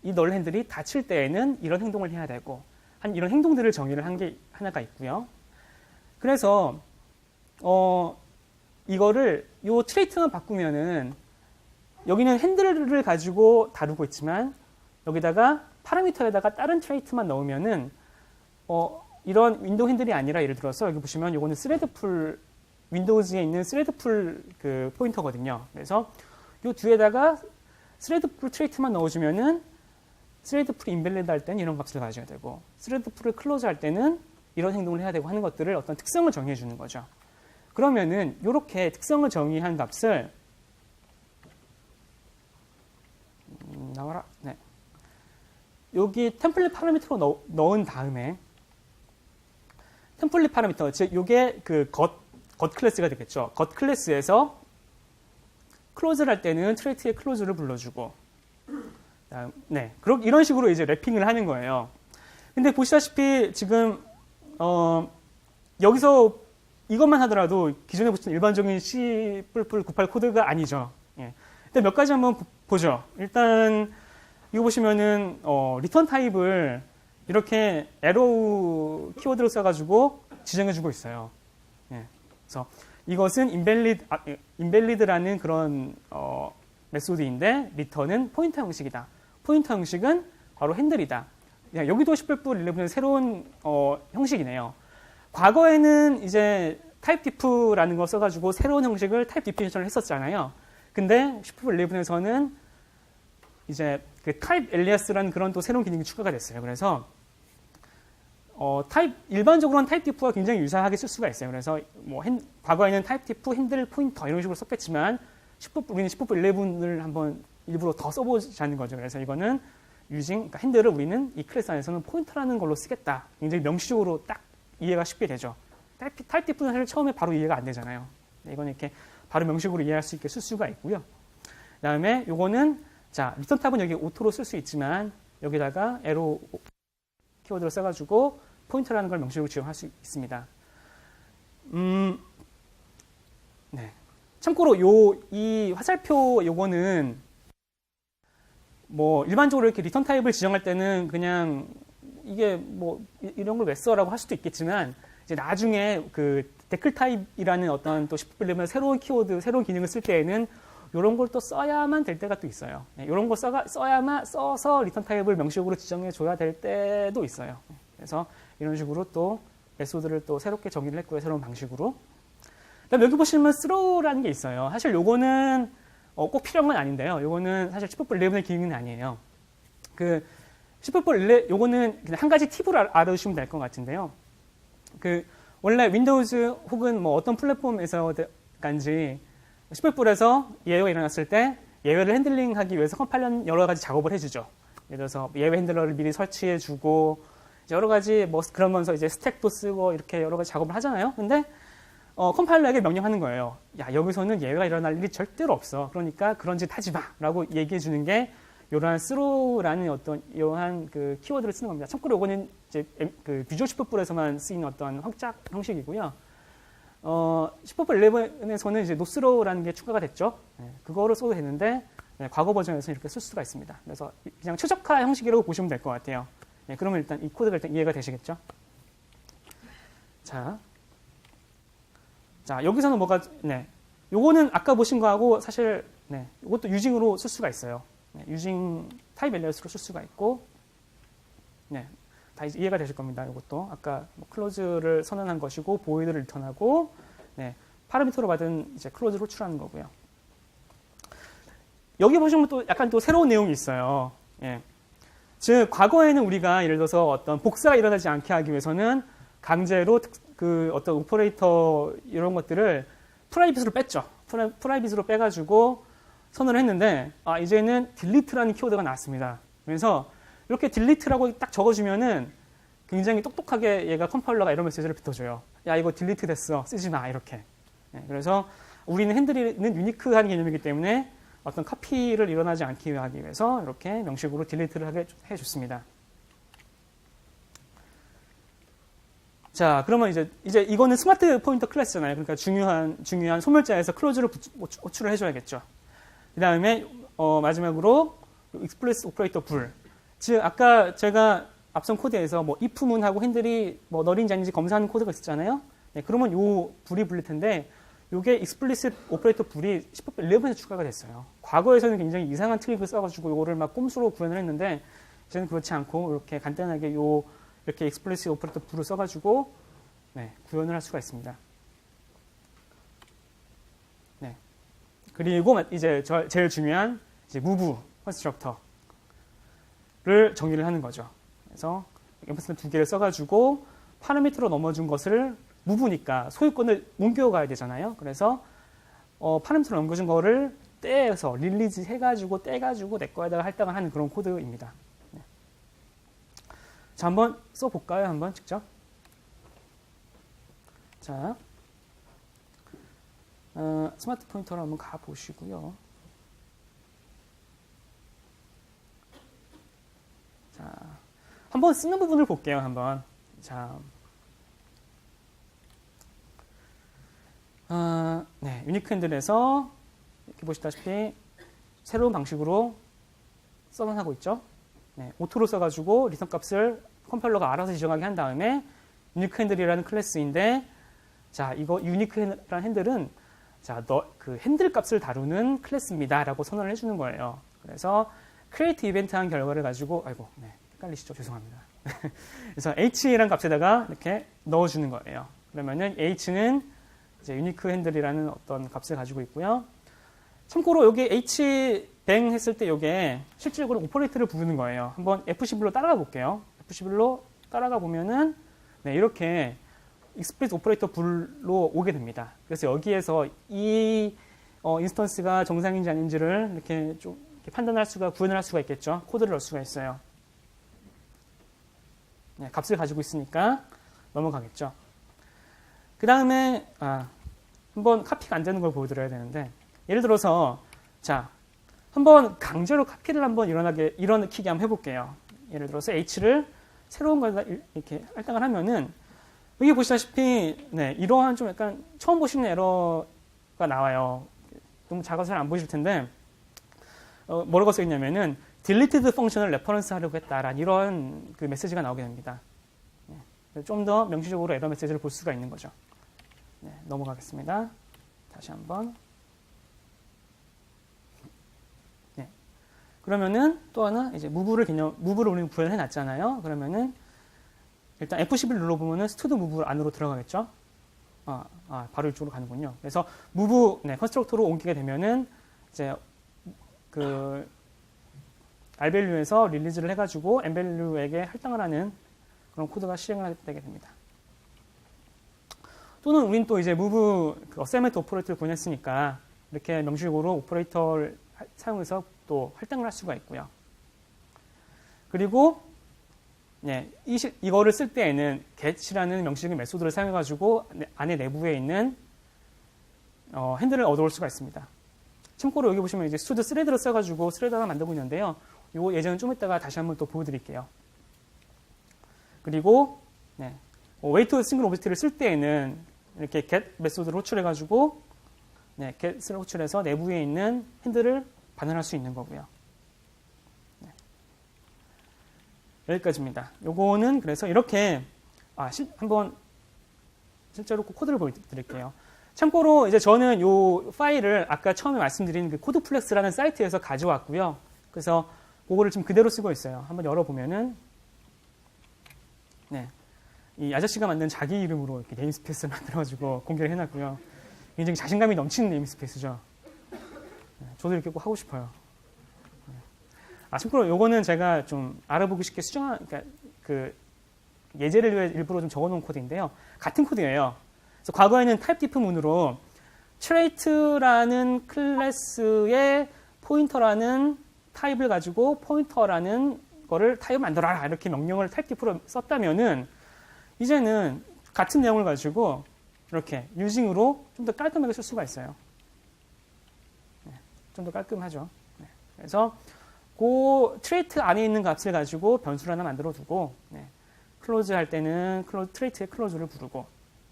Speaker 1: 이 널 핸들이 닫힐 때에는 이런 행동을 해야 되고, 이런 행동들을 정의를 한 게 하나가 있고요. 그래서 이거를 요 트레이트만 바꾸면은 여기는 핸들을 가지고 다루고 있지만 여기다가 파라미터에다가 다른 트레이트만 넣으면은 이런 윈도우 핸들이 아니라, 예를 들어서 여기 보시면 이거는 스레드풀, 윈도우즈에 있는 스레드풀 그 포인터거든요. 그래서 요 뒤에다가 스레드풀 트레이트만 넣어주면은 스레드풀이 인밸리드 할 때는 이런 값을 가져야 되고, 스레드풀을 클로즈 할 때는 이런 행동을 해야 되고 하는 것들을 어떤 특성을 정의해 주는 거죠. 그러면은 이렇게 특성을 정의한 값을 나와라. 네. 여기 템플릿 파라미터로 넣은 다음에 템플릿 파라미터, 즉 이게 그 겉 클래스가 되겠죠. 겉 클래스에서 클로즈를 할 때는 트레이트의 클로즈를 불러주고, 네, 이런 식으로 이제 래핑을 하는 거예요. 근데 보시다시피 지금 여기서 이것만 하더라도 기존에 보신 일반적인 C++98 코드가 아니죠. 예. 일단 몇 가지 한번 보죠. 일단 이거 보시면은 리턴 타입을 이렇게 에러우 키워드를 써가지고 지정해주고 있어요. 예. 그래서 이것은 invalid라는 그런 메소드인데 리턴은 포인터 형식이다. 포인터 형식은 바로 핸들이다. 여기도 C++11은 새로운 형식이네요. 과거에는 이제 타입 diff라는 거 써가지고 새로운 형식을 타입 디피니션을 했었잖아요. 근데 C++11에서는 이제 그 타입 엘리아스라는 그런 또 새로운 기능이 추가가 됐어요. 그래서 일반적으로는 타입 diff와 굉장히 유사하게 쓸 수가 있어요. 그래서 뭐 과거에는 타입 diff, 핸들, 포인터 이런 식으로 썼겠지만 우리는 C++11을 한번 일부러 더 써보자는 거죠. 그래서 이거는 그러니까 핸들을 우리는 이 클래스 안에서는 포인터라는 걸로 쓰겠다. 굉장히 명시적으로 딱 이해가 쉽게 되죠. 타입 diff는 사실 처음에 바로 이해가 안 되잖아요. 이거는 이렇게 바로 명식으로 이해할 수 있게 쓸 수가 있고요. 그다음에 요거는 자 리턴 탑은 여기 오토로 쓸 수 있지만 여기다가 에로 키워드를 써가지고 포인터라는 걸 명식으로 지정할 수 있습니다. 네. 참고로 이 화살표 요거는 뭐 일반적으로 이렇게 리턴 타입을 지정할 때는 그냥 이게 뭐 이런 걸 왜 써라고 할 수도 있겠지만 이제 나중에 그 데클 타입이라는 어떤 또 C++11 새로운 키워드, 새로운 기능을 쓸 때에는 이런 걸 또 써야만 될 때가 또 있어요. 이런 거 써서 리턴 타입을 명식으로 지정해 줘야 될 때도 있어요. 그래서 이런 식으로 또 메소드를 또 새롭게 정의를 했고요. 새로운 방식으로. 그다음 여기 보시면 throw라는 게 있어요. 사실 요거는 꼭 필요한 건 아닌데요. 요거는 사실 C++11의 기능은 아니에요. 그 C++11 요거는 그냥 한 가지 팁을 알아두시면 될 것 같은데요. 그 원래 윈도우즈 혹은 뭐 어떤 플랫폼에서간지 C++에서 예외가 일어났을 때 예외를 핸들링하기 위해서 컴파일러는 여러 가지 작업을 해주죠. 예를 들어서 예외 핸들러를 미리 설치해주고 여러 가지 뭐 그러면서 이제 스택도 쓰고 이렇게 여러 가지 작업을 하잖아요. 근데 컴파일러에게 명령하는 거예요. 야 여기서는 예외가 일어날 일이 절대로 없어. 그러니까 그런 짓 하지 마라고 얘기해 주는 게 이러한 throw라는 어떤 이러한 그 키워드를 쓰는 겁니다. 참고로 이거는 이제 그 비주얼 C++에서만 쓰이는 어떤 확장 형식이고요. C++11에서는 이제 noThrow라는 게 추가가 됐죠. 네, 그거를 써도 되는데 과거 버전에서는 이렇게 쓸 수가 있습니다. 그래서 그냥 최적화 형식이라고 보시면 될 것 같아요. 네, 그러면 일단 이 코드가 일단 이해가 되시겠죠? 자, 여기서는 뭐가 요거는 아까 보신 거하고 사실 이것도 유징으로 쓸 수가 있어요. 유징 타입 엘리어스로 쓸 수가 있고, 다 이해가 되실 겁니다. 이것도 아까 뭐 클로즈를 선언한 것이고 보이드를 리턴하고, 파라미터로 받은 이제 클로즈를 호출하는 거고요. 여기 보시면 또 약간 또 새로운 내용이 있어요. 즉 과거에는 우리가 예를 들어서 어떤 복사가 일어나지 않게 하기 위해서는 강제로 그 어떤 오퍼레이터 이런 것들을 프라이빗으로 뺐죠. 프라이빗으로 빼가지고 선언을 했는데 이제는 delete라는 키워드가 나왔습니다. 그래서 이렇게 delete라고 딱 적어주면은 굉장히 똑똑하게 얘가 컴파일러가 에러 메시지를 뱉어줘요. 야 이거 delete 됐어. 쓰지 마. 이렇게. 그래서 우리는 핸들은 유니크한 개념이기 때문에 어떤 카피를 일어나지 않기 하기 위해서 이렇게 명식으로 delete를 하게 해줬습니다. 자, 그러면 이제 이거는 스마트 포인터 클래스잖아요. 그러니까 중요한 소멸자에서 클로즈를 호출을 해줘야겠죠. 그 다음에 마지막으로 explicit operator 불. 즉 아까 제가 앞선 코드에서 뭐 if문하고 핸들이 뭐 널인지 아닌지 검사하는 코드가 있었잖아요. 그러면 요 불이 불릴 텐데 요게 explicit operator 불이 C++11에서 추가가 됐어요. 과거에서는 굉장히 이상한 트릭을 써가지고 요거를 막 꼼수로 구현을 했는데 이제는 그렇지 않고 이렇게 간단하게 이렇게 explicit operator 불을 써가지고 구현을 할 수가 있습니다. 그리고 이제 제일 중요한 이제 move constructor를 정의를 하는 거죠. 그래서 앰퍼센드 두 개를 써가지고 파라미터로 넘어준 것을 move니까 소유권을 옮겨가야 되잖아요. 그래서 파라미터로 넘겨준 거를 떼서 릴리즈 해가지고 떼가지고 내 거에다가 할당을 하는 그런 코드입니다. 자, 한번 써볼까요? 한번 직접. 자, 스마트 포인터로 한번 가보시고요. 자, 한번 쓰는 부분을 볼게요. 한번. 자, 네, 유니크 핸들에서 이렇게 보시다시피 새로운 방식으로 써나가고 있죠. 네, 오토로 써가지고 리턴 값을 컴파일러가 알아서 지정하게 한 다음에 유니크 핸들이라는 클래스인데, 자, 이거 유니크라는 핸들은 자, 그 핸들 값을 다루는 클래스입니다라고 선언을 해주는 거예요. 그래서 create 이벤트 한 결과를 가지고, 아이고, 네, 헷갈리시죠? 죄송합니다. 그래서 h라는 값에다가 이렇게 넣어주는 거예요. 그러면은 h는 이제 유니크 핸들이라는 어떤 값을 가지고 있고요. 참고로 여기 h bang 했을 때 이게 실질적으로 오퍼레이터를 부르는 거예요. 한번 F11로 따라가 볼게요. F11로 따라가 보면은 네, 이렇게 익스프레스 오퍼레이터 불로 오게 됩니다. 그래서 여기에서 이 인스턴스가 정상인지 아닌지를 이렇게 좀 이렇게 판단할 수가, 구현을 할 수가 있겠죠. 코드를 넣을 수가 있어요. 네, 값을 가지고 있으니까 넘어가겠죠. 그 다음에 한번 카피가 안 되는 걸 보여드려야 되는데, 예를 들어서 자, 한번 강제로 카피를 한번 일어나키게 한번 해볼게요. 예를 들어서 h를 새로운 거에다 이렇게 할당을 하면은 여기 보시다시피 네, 이러한 좀 약간 처음 보시는 에러가 나와요. 너무 작아서 잘 안 보이실 텐데 뭐라고 써 있냐면은 deleted 펑션을 레퍼런스 하려고 했다라는 이런 그 메시지가 나오게 됩니다. 네, 좀 더 명시적으로 에러 메시지를 볼 수가 있는 거죠. 네, 넘어가겠습니다. 다시 한번. 네. 그러면은 또 하나 이제 무브를 우리는 구현해 놨잖아요. 그러면은 일단 F11 눌러보면은 스튜드 무브 안으로 들어가겠죠. 바로 이쪽으로 가는군요. 그래서 무브 컨스트럭터로 옮기게 되면은 이제 그 rvalue에서 릴리즈를 해가지고 mvalue에게 할당을 하는 그런 코드가 실행을 되게 됩니다. 또는 우린 또 이제 move 어사이먼트 오퍼레이터를 구현했으니까 이렇게 명식으로 오퍼레이터를 사용해서 또 할당을 할 수가 있고요. 그리고 네, 이거를 쓸 때에는 get이라는 명식의 메소드를 사용해가지고 안에 내부에 있는 핸들을 얻어올 수가 있습니다. 참고로 여기 보시면 이제 스튜드 스레드를 써가지고 스레드 하나 만들고 있는데요. 이거 예전은 좀 이따가 다시 한번 또 보여드릴게요. 그리고 네, 웨이트 싱글 오브젝트를 쓸 때에는 이렇게 get 메소드를 호출해가지고 네, get을 호출해서 내부에 있는 핸들을 반환할 수 있는 거고요. 여기까지입니다. 요거는 그래서 이렇게 한번 실제로 코드를 보여드릴게요. 참고로 이제 저는 요 파일을 아까 처음에 말씀드린 그 코드플렉스라는 사이트에서 가져왔고요. 그래서 그거를 지금 그대로 쓰고 있어요. 한번 열어보면은 네, 이 아저씨가 만든 자기 이름으로 이렇게 네임스페이스를 만들어가지고 공개를 해놨고요. 굉장히 자신감이 넘치는 네임스페이스죠. 네, 저도 이렇게 꼭 하고 싶어요. 참고로 요거는 제가 좀 알아보기 쉽게 그러니까 그 예제를 위해 일부러 좀 적어놓은 코드인데요. 같은 코드예요. 그래서 과거에는 타입 디프 문으로 trait라는 클래스의 포인터라는 타입을 가지고 포인터라는 거를 타입 만들어라 이렇게 명령을 타입 디프로 썼다면은 이제는 같은 내용을 가지고 이렇게 유징으로 좀 더 깔끔하게 쓸 수가 있어요. 네, 좀 더 깔끔하죠. 네, 그래서 그 트레이트 안에 있는 값을 가지고 변수를 하나 만들어 두고 클로즈 할 때는 트레이트의 클로즈를 부르고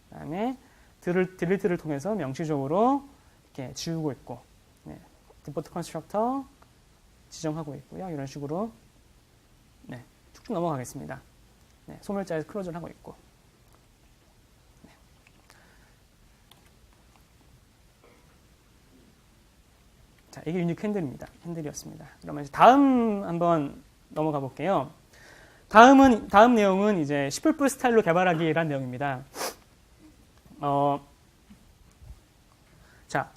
Speaker 1: 그다음에 딜리트를 통해서 명시적으로 이렇게 지우고 있고 디포트 컨스트럭터 지정하고 있고요. 이런 식으로 쭉쭉 넘어가겠습니다. 소멸자에서 클로즈를 하고 있고 자, 이게 유니크 핸들이었습니다. 그러면 이제 다음 한번 넘어가 볼게요. 다음 내용은 이제 C++ 스타일로 개발하기라는 내용입니다. 자,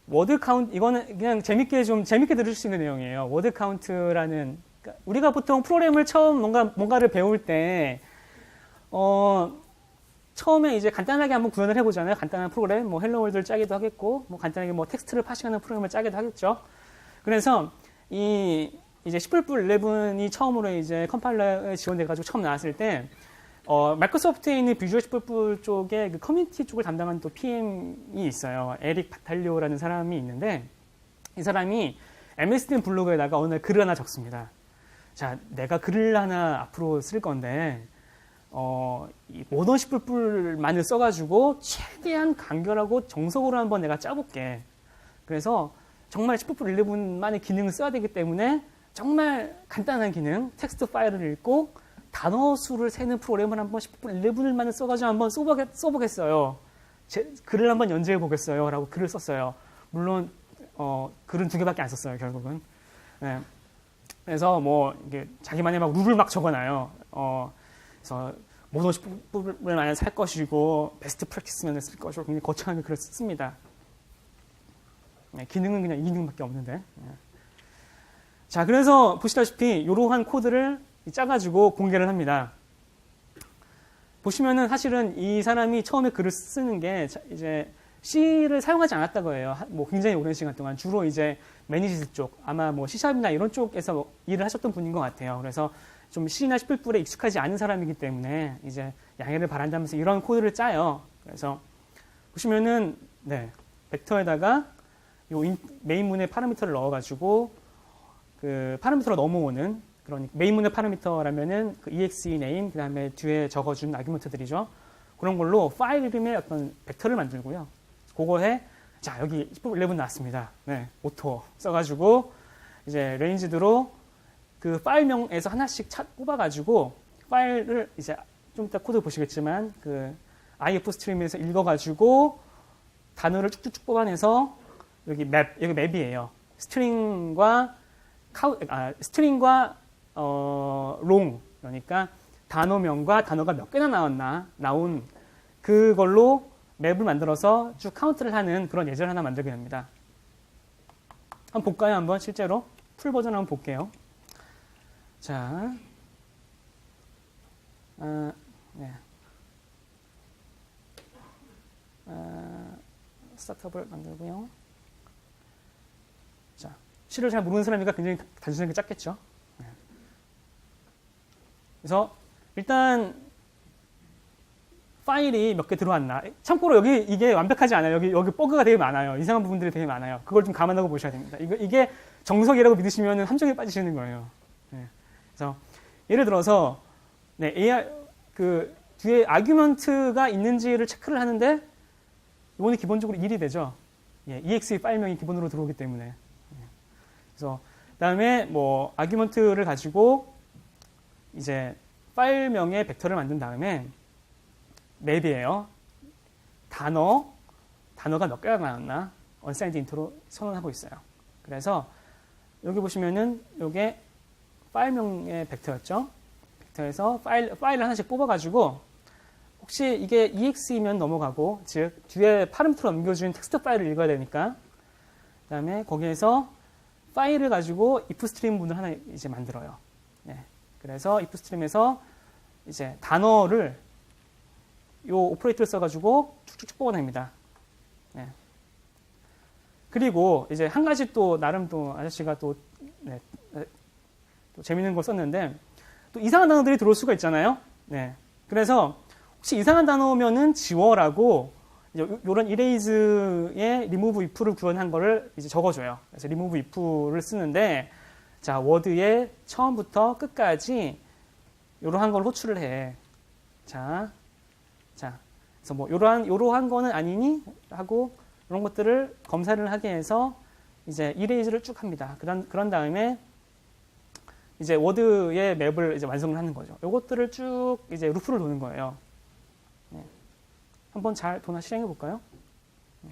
Speaker 1: 워드 카운트, 이거는 그냥 재밌게 들으실 수 있는 내용이에요. 워드 카운트라는, 그러니까 우리가 보통 프로그램을 처음 뭔가를 배울 때, 처음에 이제 간단하게 한번 구현을 해보잖아요. 간단한 프로그램, 뭐 헬로월드를 짜기도 하겠고, 뭐 간단하게 뭐 텍스트를 파싱하는 프로그램을 짜기도 하겠죠. 그래서 이제 C++ 11이 처음으로 이제 컴파일러에 지원돼가지고 처음 나왔을 때, 마이크로소프트에 있는 비주얼 C++ 쪽에 그 커뮤니티 쪽을 담당하는 또 PM이 있어요. 에릭 바탈리오라는 사람이 있는데, 이 사람이 MSDN 블로그에다가 어느 날 글을 하나 적습니다. 자, 내가 글을 하나 앞으로 쓸 건데, 이 모던 10불만을 써가지고 최대한 간결하고 정석으로 한번 내가 짜볼게. 그래서 정말 10불 11만의 기능을 써야 되기 때문에 정말 간단한 기능, 텍스트 파일을 읽고 단어 수를 세는 프로그램을 한번 10불 11만을 써가지고 한번 써보겠어요. 글을 한번 연주해 보겠어요. 라고 글을 썼어요. 물론 글은 2개밖에 안 썼어요. 결국은. 네. 그래서 뭐 이게 자기만의 막 룰을 막 적어놔요. 그래서 모든 10불을 만약 살 것이고 베스트 프랙티스면을 쓸 것이고 굉장히 거창하게 글을 씁니다. 네, 기능은 그냥 2기능밖에 없는데. 네. 자, 그래서 보시다시피 이러한 코드를 짜가지고 공개를 합니다. 보시면은 사실은 이 사람이 처음에 글을 쓰는 게 이제 C를 사용하지 않았다고 해요. 뭐 굉장히 오랜 시간 동안 주로 이제 매니지스 쪽, 아마 뭐 C샵이나 이런 쪽에서 일을 하셨던 분인 것 같아요. 그래서 좀 C나 C++에 익숙하지 않은 사람이기 때문에 이제 양해를 바란다면서 이런 코드를 짜요. 그래서 보시면은 네, 벡터에다가 요 메인문의 파라미터를 넣어가지고 그 파라미터로 넘어오는 그러니까 메인문의 파라미터라면은 그 exe name 그다음에 뒤에 적어준 아규먼트들이죠. 그런 걸로 파일 이름의 어떤 벡터를 만들고요. 그거에 자 여기 1011 나왔습니다. 네, 오토 써가지고 이제 레인지드로 그 파일명에서 하나씩 뽑아가지고 파일을 이제 좀 이따 코드 보시겠지만 그 if 스트림에서 읽어가지고 단어를 쭉쭉쭉 뽑아내서 여기 맵이에요. 스트링과 롱 그러니까 단어명과 단어가 몇 개나 나온 그걸로 맵을 만들어서 쭉 카운트를 하는 그런 예제를 하나 만들게 됩니다. 한번 볼까요? 한번 실제로 풀 버전 한번 볼게요. 자, 네. 스타트업을 만들고요. 자, C를 잘 모르는 사람이니까 굉장히 단순하게 짰겠죠. 네. 그래서 일단 파일이 몇 개 들어왔나. 참고로 여기 이게 완벽하지 않아요. 여기 버그가 되게 많아요. 이상한 부분들이 되게 많아요. 그걸 좀 감안하고 보셔야 됩니다. 이게 정석이라고 믿으시면 함정에 빠지시는 거예요. 네. 그래서 예를 들어서 네, 그 뒤에 아규먼트가 있는지를 체크를 하는데 이거는 기본적으로 1이 되죠. 예, exe 파일명이 기본으로 들어오기 때문에. 그래서 그다음에 뭐 아규먼트를 가지고 이제 파일명의 벡터를 만든 다음에 맵이에요. 단어가 몇 개가 나왔나 unsigned int로 선언하고 있어요. 그래서 여기 보시면은 이게 파일명의 벡터였죠. 벡터에서 파일을 하나씩 뽑아가지고 혹시 이게 exe면 넘어가고 즉 뒤에 파라미터로 넘겨준 텍스트 파일을 읽어야 되니까 그다음에 거기에서 파일을 가지고 if 스트림 문을 하나 이제 만들어요. 네. 그래서 if 스트림에서 이제 단어를 요 오퍼레이터를 써가지고 쭉쭉쭉 뽑아냅니다. 네. 그리고 이제 한 가지 또 나름 또 아저씨가 또 재밌는 걸 썼는데 또 이상한 단어들이 들어올 수가 있잖아요. 네. 그래서 혹시 이상한 단어면은 지워라고 이런 이레이즈의 remove if를 구현한 거를 이제 적어줘요. 그래서 remove if를 쓰는데 자 워드에 처음부터 끝까지 이러한 걸 호출을 해. 자, 그래서 뭐 이러한 거는 아니니 하고 이런 것들을 검사를 하게 해서 이제 이레이즈를 쭉 합니다. 그런 다음에 이제 워드의 맵을 이제 완성을 하는 거죠. 요것들을 쭉 이제 루프를 도는 거예요. 네. 한번 잘 도나 실행해 볼까요? 네.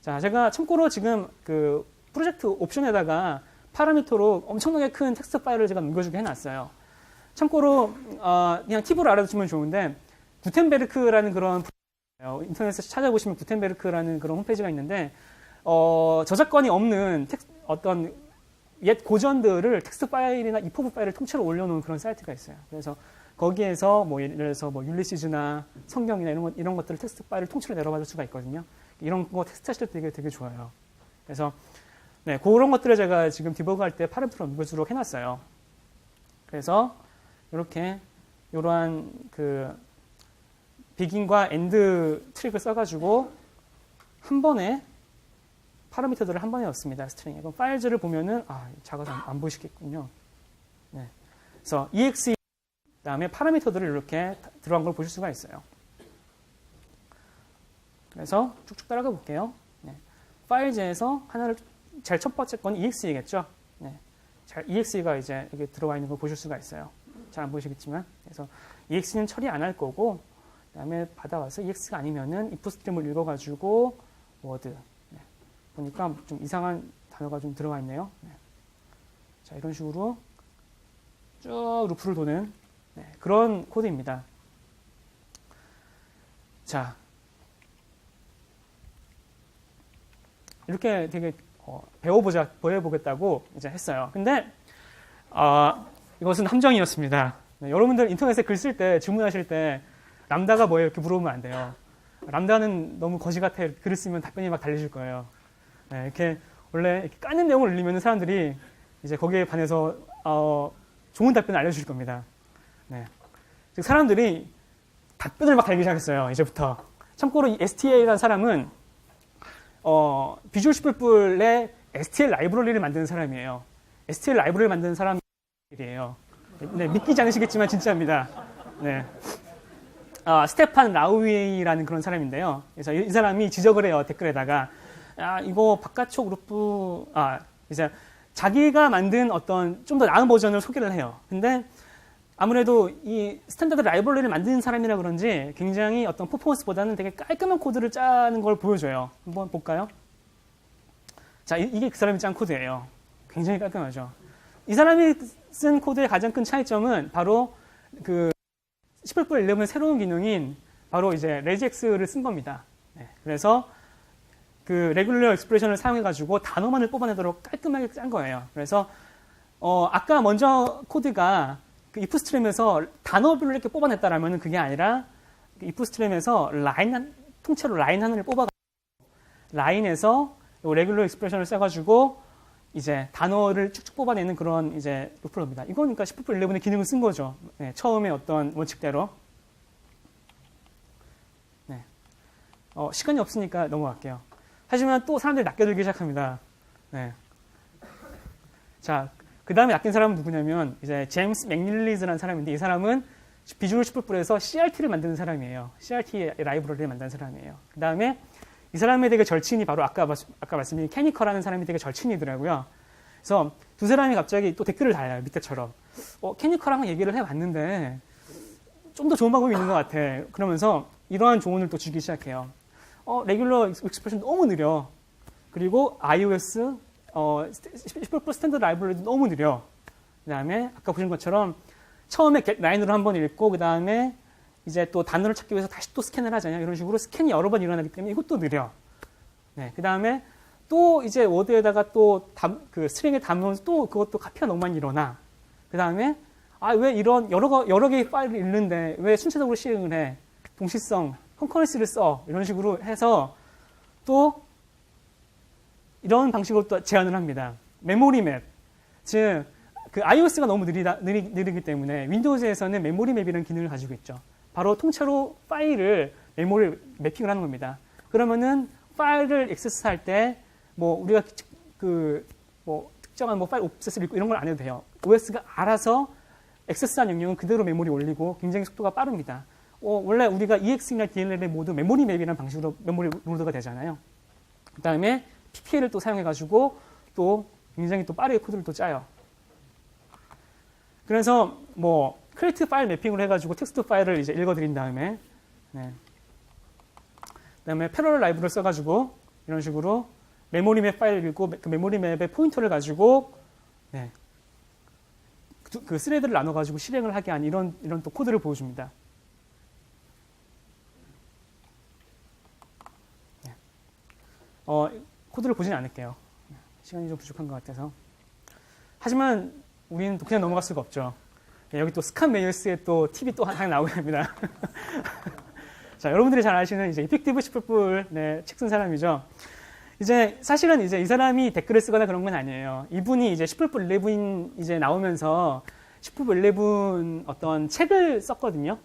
Speaker 1: 자, 제가 참고로 지금 그 프로젝트 옵션에다가 파라미터로 엄청나게 큰 텍스트 파일을 제가 넘겨주게 해놨어요. 참고로 그냥 팁으로 알아두시면 좋은데 구텐베르크라는 그런 인터넷에서 찾아보시면 구텐베르크라는 그런 홈페이지가 있는데 저작권이 없는 어떤 옛 고전들을 텍스트 파일이나 이포브 파일을 통째로 올려놓은 그런 사이트가 있어요. 그래서 거기에서 뭐 예를 들어서 뭐 율리시즈나 성경이나 이런 것들을 텍스트 파일을 통째로 내려받을 수가 있거든요. 이런 거 테스트 하실 때 되게 좋아요. 그래서 네, 그런 것들을 제가 지금 디버그할 때 파라미터로 넘겨주도록 해놨어요. 그래서 이렇게 이러한 그 비긴과 엔드 트릭을 써가지고 한 번에 파라미터들을 한 번에 넣습니다. 스트링에. 그럼 파일즈를 보면은 작아서 안 보이시겠군요. 네. 그래서 exe 그다음에 파라미터들을 이렇게 들어간 걸 보실 수가 있어요. 그래서 쭉쭉 따라가 볼게요. 네. 파일즈에서 하나를 제일 첫 번째 건 EXE겠죠. 네. EXE가 이제 여기 들어가 있는 걸 보실 수가 있어요. 잘 안 보이시겠지만. 그래서 EXE는 처리 안 할 거고, 그다음에 받아와서 EX가 아니면은 if 스트림을 읽어가지고 워드. 네. 보니까 좀 이상한 단어가 좀 들어가 있네요. 네. 자, 이런 식으로 쭉 루프를 도는 네, 그런 코드입니다. 자, 이렇게 되게 배워보겠다고 이제 했어요. 근데 이것은 함정이었습니다. 네, 여러분들 인터넷에 글 쓸 때 질문하실 때 람다가 뭐예요? 이렇게 물어보면 안 돼요. 람다는 너무 거지 같아. 글을 쓰면 답변이 막 달려질 거예요. 네, 이렇게 원래 이렇게 까는 내용을 올리면 사람들이 이제 거기에 반해서 좋은 답변을 알려주실 겁니다. 네. 즉 사람들이 답변을 막 달기 시작했어요. 이제부터. 참고로 이 STA라는 사람은 비주얼 슈퍼뿔의 STL 라이브러리를 만드는 사람이에요. STL 라이브러리를 만드는 사람이에요. 네, 믿기지 않으시겠지만 진짜입니다. 네. 스테판 라우이라는 그런 사람인데요. 그래서 이 사람이 지적을 해요. 댓글에다가 이거 바깥쪽 루프 이제 자기가 만든 어떤 좀 더 나은 버전을 소개를 해요. 근데 아무래도 이 스탠다드 라이브러리를 만드는 사람이라 그런지 굉장히 어떤 퍼포먼스보다는 되게 깔끔한 코드를 짜는 걸 보여줘요. 한번 볼까요? 자, 이게 그 사람이 짠 코드예요. 굉장히 깔끔하죠. 이 사람이 쓴 코드의 가장 큰 차이점은 바로 그 10.11의 새로운 기능인 바로 이제 regex를 쓴 겁니다. 네, 그래서 그 레귤러 익스프레션을 사용해가지고 단어만을 뽑아내도록 깔끔하게 짠 거예요. 그래서 아까 먼저 코드가 그 if 스트림에서 단어별로 이렇게 뽑아냈다라면 그게 아니라 그 if 스트림에서 통째로 라인 하나를 뽑아가지고 라인에서 레귤러 익스프레션을 써가지고 이제 단어를 쭉쭉 뽑아내는 그런 이제 루프로입니다. 이거니까 10.11의 기능을 쓴 거죠. 네, 처음에 어떤 원칙대로. 네. 시간이 없으니까 넘어갈게요. 하지만 또 사람들이 낚여들기 시작합니다. 네. 자, 그 다음에 낚인 사람은 누구냐면, 이제, 제임스 맥닐리즈라는 사람인데, 이 사람은 비주얼 슈퍼뿔에서 CRT를 만드는 사람이에요. CRT 라이브러리를 만드는 사람이에요. 그 다음에 이 사람에 되게 절친이 바로 아까 말씀드린 캐니커라는 사람이 되게 절친이더라고요. 그래서 두 사람이 갑자기 또 댓글을 달아요. 밑에처럼. 캐니커랑 얘기를 해봤는데, 좀 더 좋은 방법이 있는 것 같아. 그러면서 이러한 조언을 또 주기 시작해요. 레귤러 익스프레션 너무 느려. 그리고 iOS 10% 스탠더드 라이브러리도 너무 느려. 그 다음에 아까 보신 것처럼 처음에 라인으로 한번 읽고 그 다음에 이제 또 단어를 찾기 위해서 다시 또 스캔을 하잖아요. 이런 식으로 스캔이 여러 번 일어나기 때문에 이것도 느려. 네, 그 다음에 또 이제 워드에다가 또 그 스트링에 담으면서 또 그것도 카피가 너무 많이 일어나. 그 다음에 왜 이런 여러 개의 파일을 읽는데 왜 순차적으로 실행을 해? 동시성, 컨커런시를 써. 이런 식으로 해서 또 이런 방식으로 또 제안을 합니다. 메모리 맵. 즉, 그 iOS가 너무 느리기 때문에 윈도우즈에서는 메모리 맵이라는 기능을 가지고 있죠. 바로 통째로 파일을 메모리 매핑을 하는 겁니다. 그러면은 파일을 액세스할 때 뭐 우리가 특정한 파일 옵셋을 읽고 이런 걸 안 해도 돼요. OS가 알아서 액세스한 영역은 그대로 메모리 올리고 굉장히 속도가 빠릅니다. 원래 우리가 EX나 DLL에 모두 메모리 맵이라는 방식으로 메모리 로드가 되잖아요. 그 다음에 PPA를 또 사용해가지고 또 굉장히 또 빠르게 코드를 또 짜요. 그래서 뭐 크리에이트 파일 매핑을 해가지고 텍스트 파일을 이제 읽어드린 다음에 네. 그다음에 패러럴 라이브를 써가지고 이런 식으로 메모리 맵 파일을 읽고 그 메모리 맵의 포인터를 가지고 네. 그 스레드를 나눠가지고 실행을 하게 한 이런 또 코드를 보여줍니다. 네. 코드를 보지는 않을게요. 시간이 좀 부족한 것 같아서. 하지만 우리는 그냥 넘어갈 수가 없죠. 네, 여기 또 스칸 메이어스의 또 팁이 또 하나 나오게 됩니다. 자, 여러분들이 잘 아시는 이제 이펙티브 슈퍼뿔 네, 책 쓴 사람이죠. 이제 사실은 이제 이 사람이 댓글을 쓰거나 그런 건 아니에요. 이분이 이제 슈퍼뿔 11 이제 나오면서 슈퍼뿔 11 어떤 책을 썼거든요.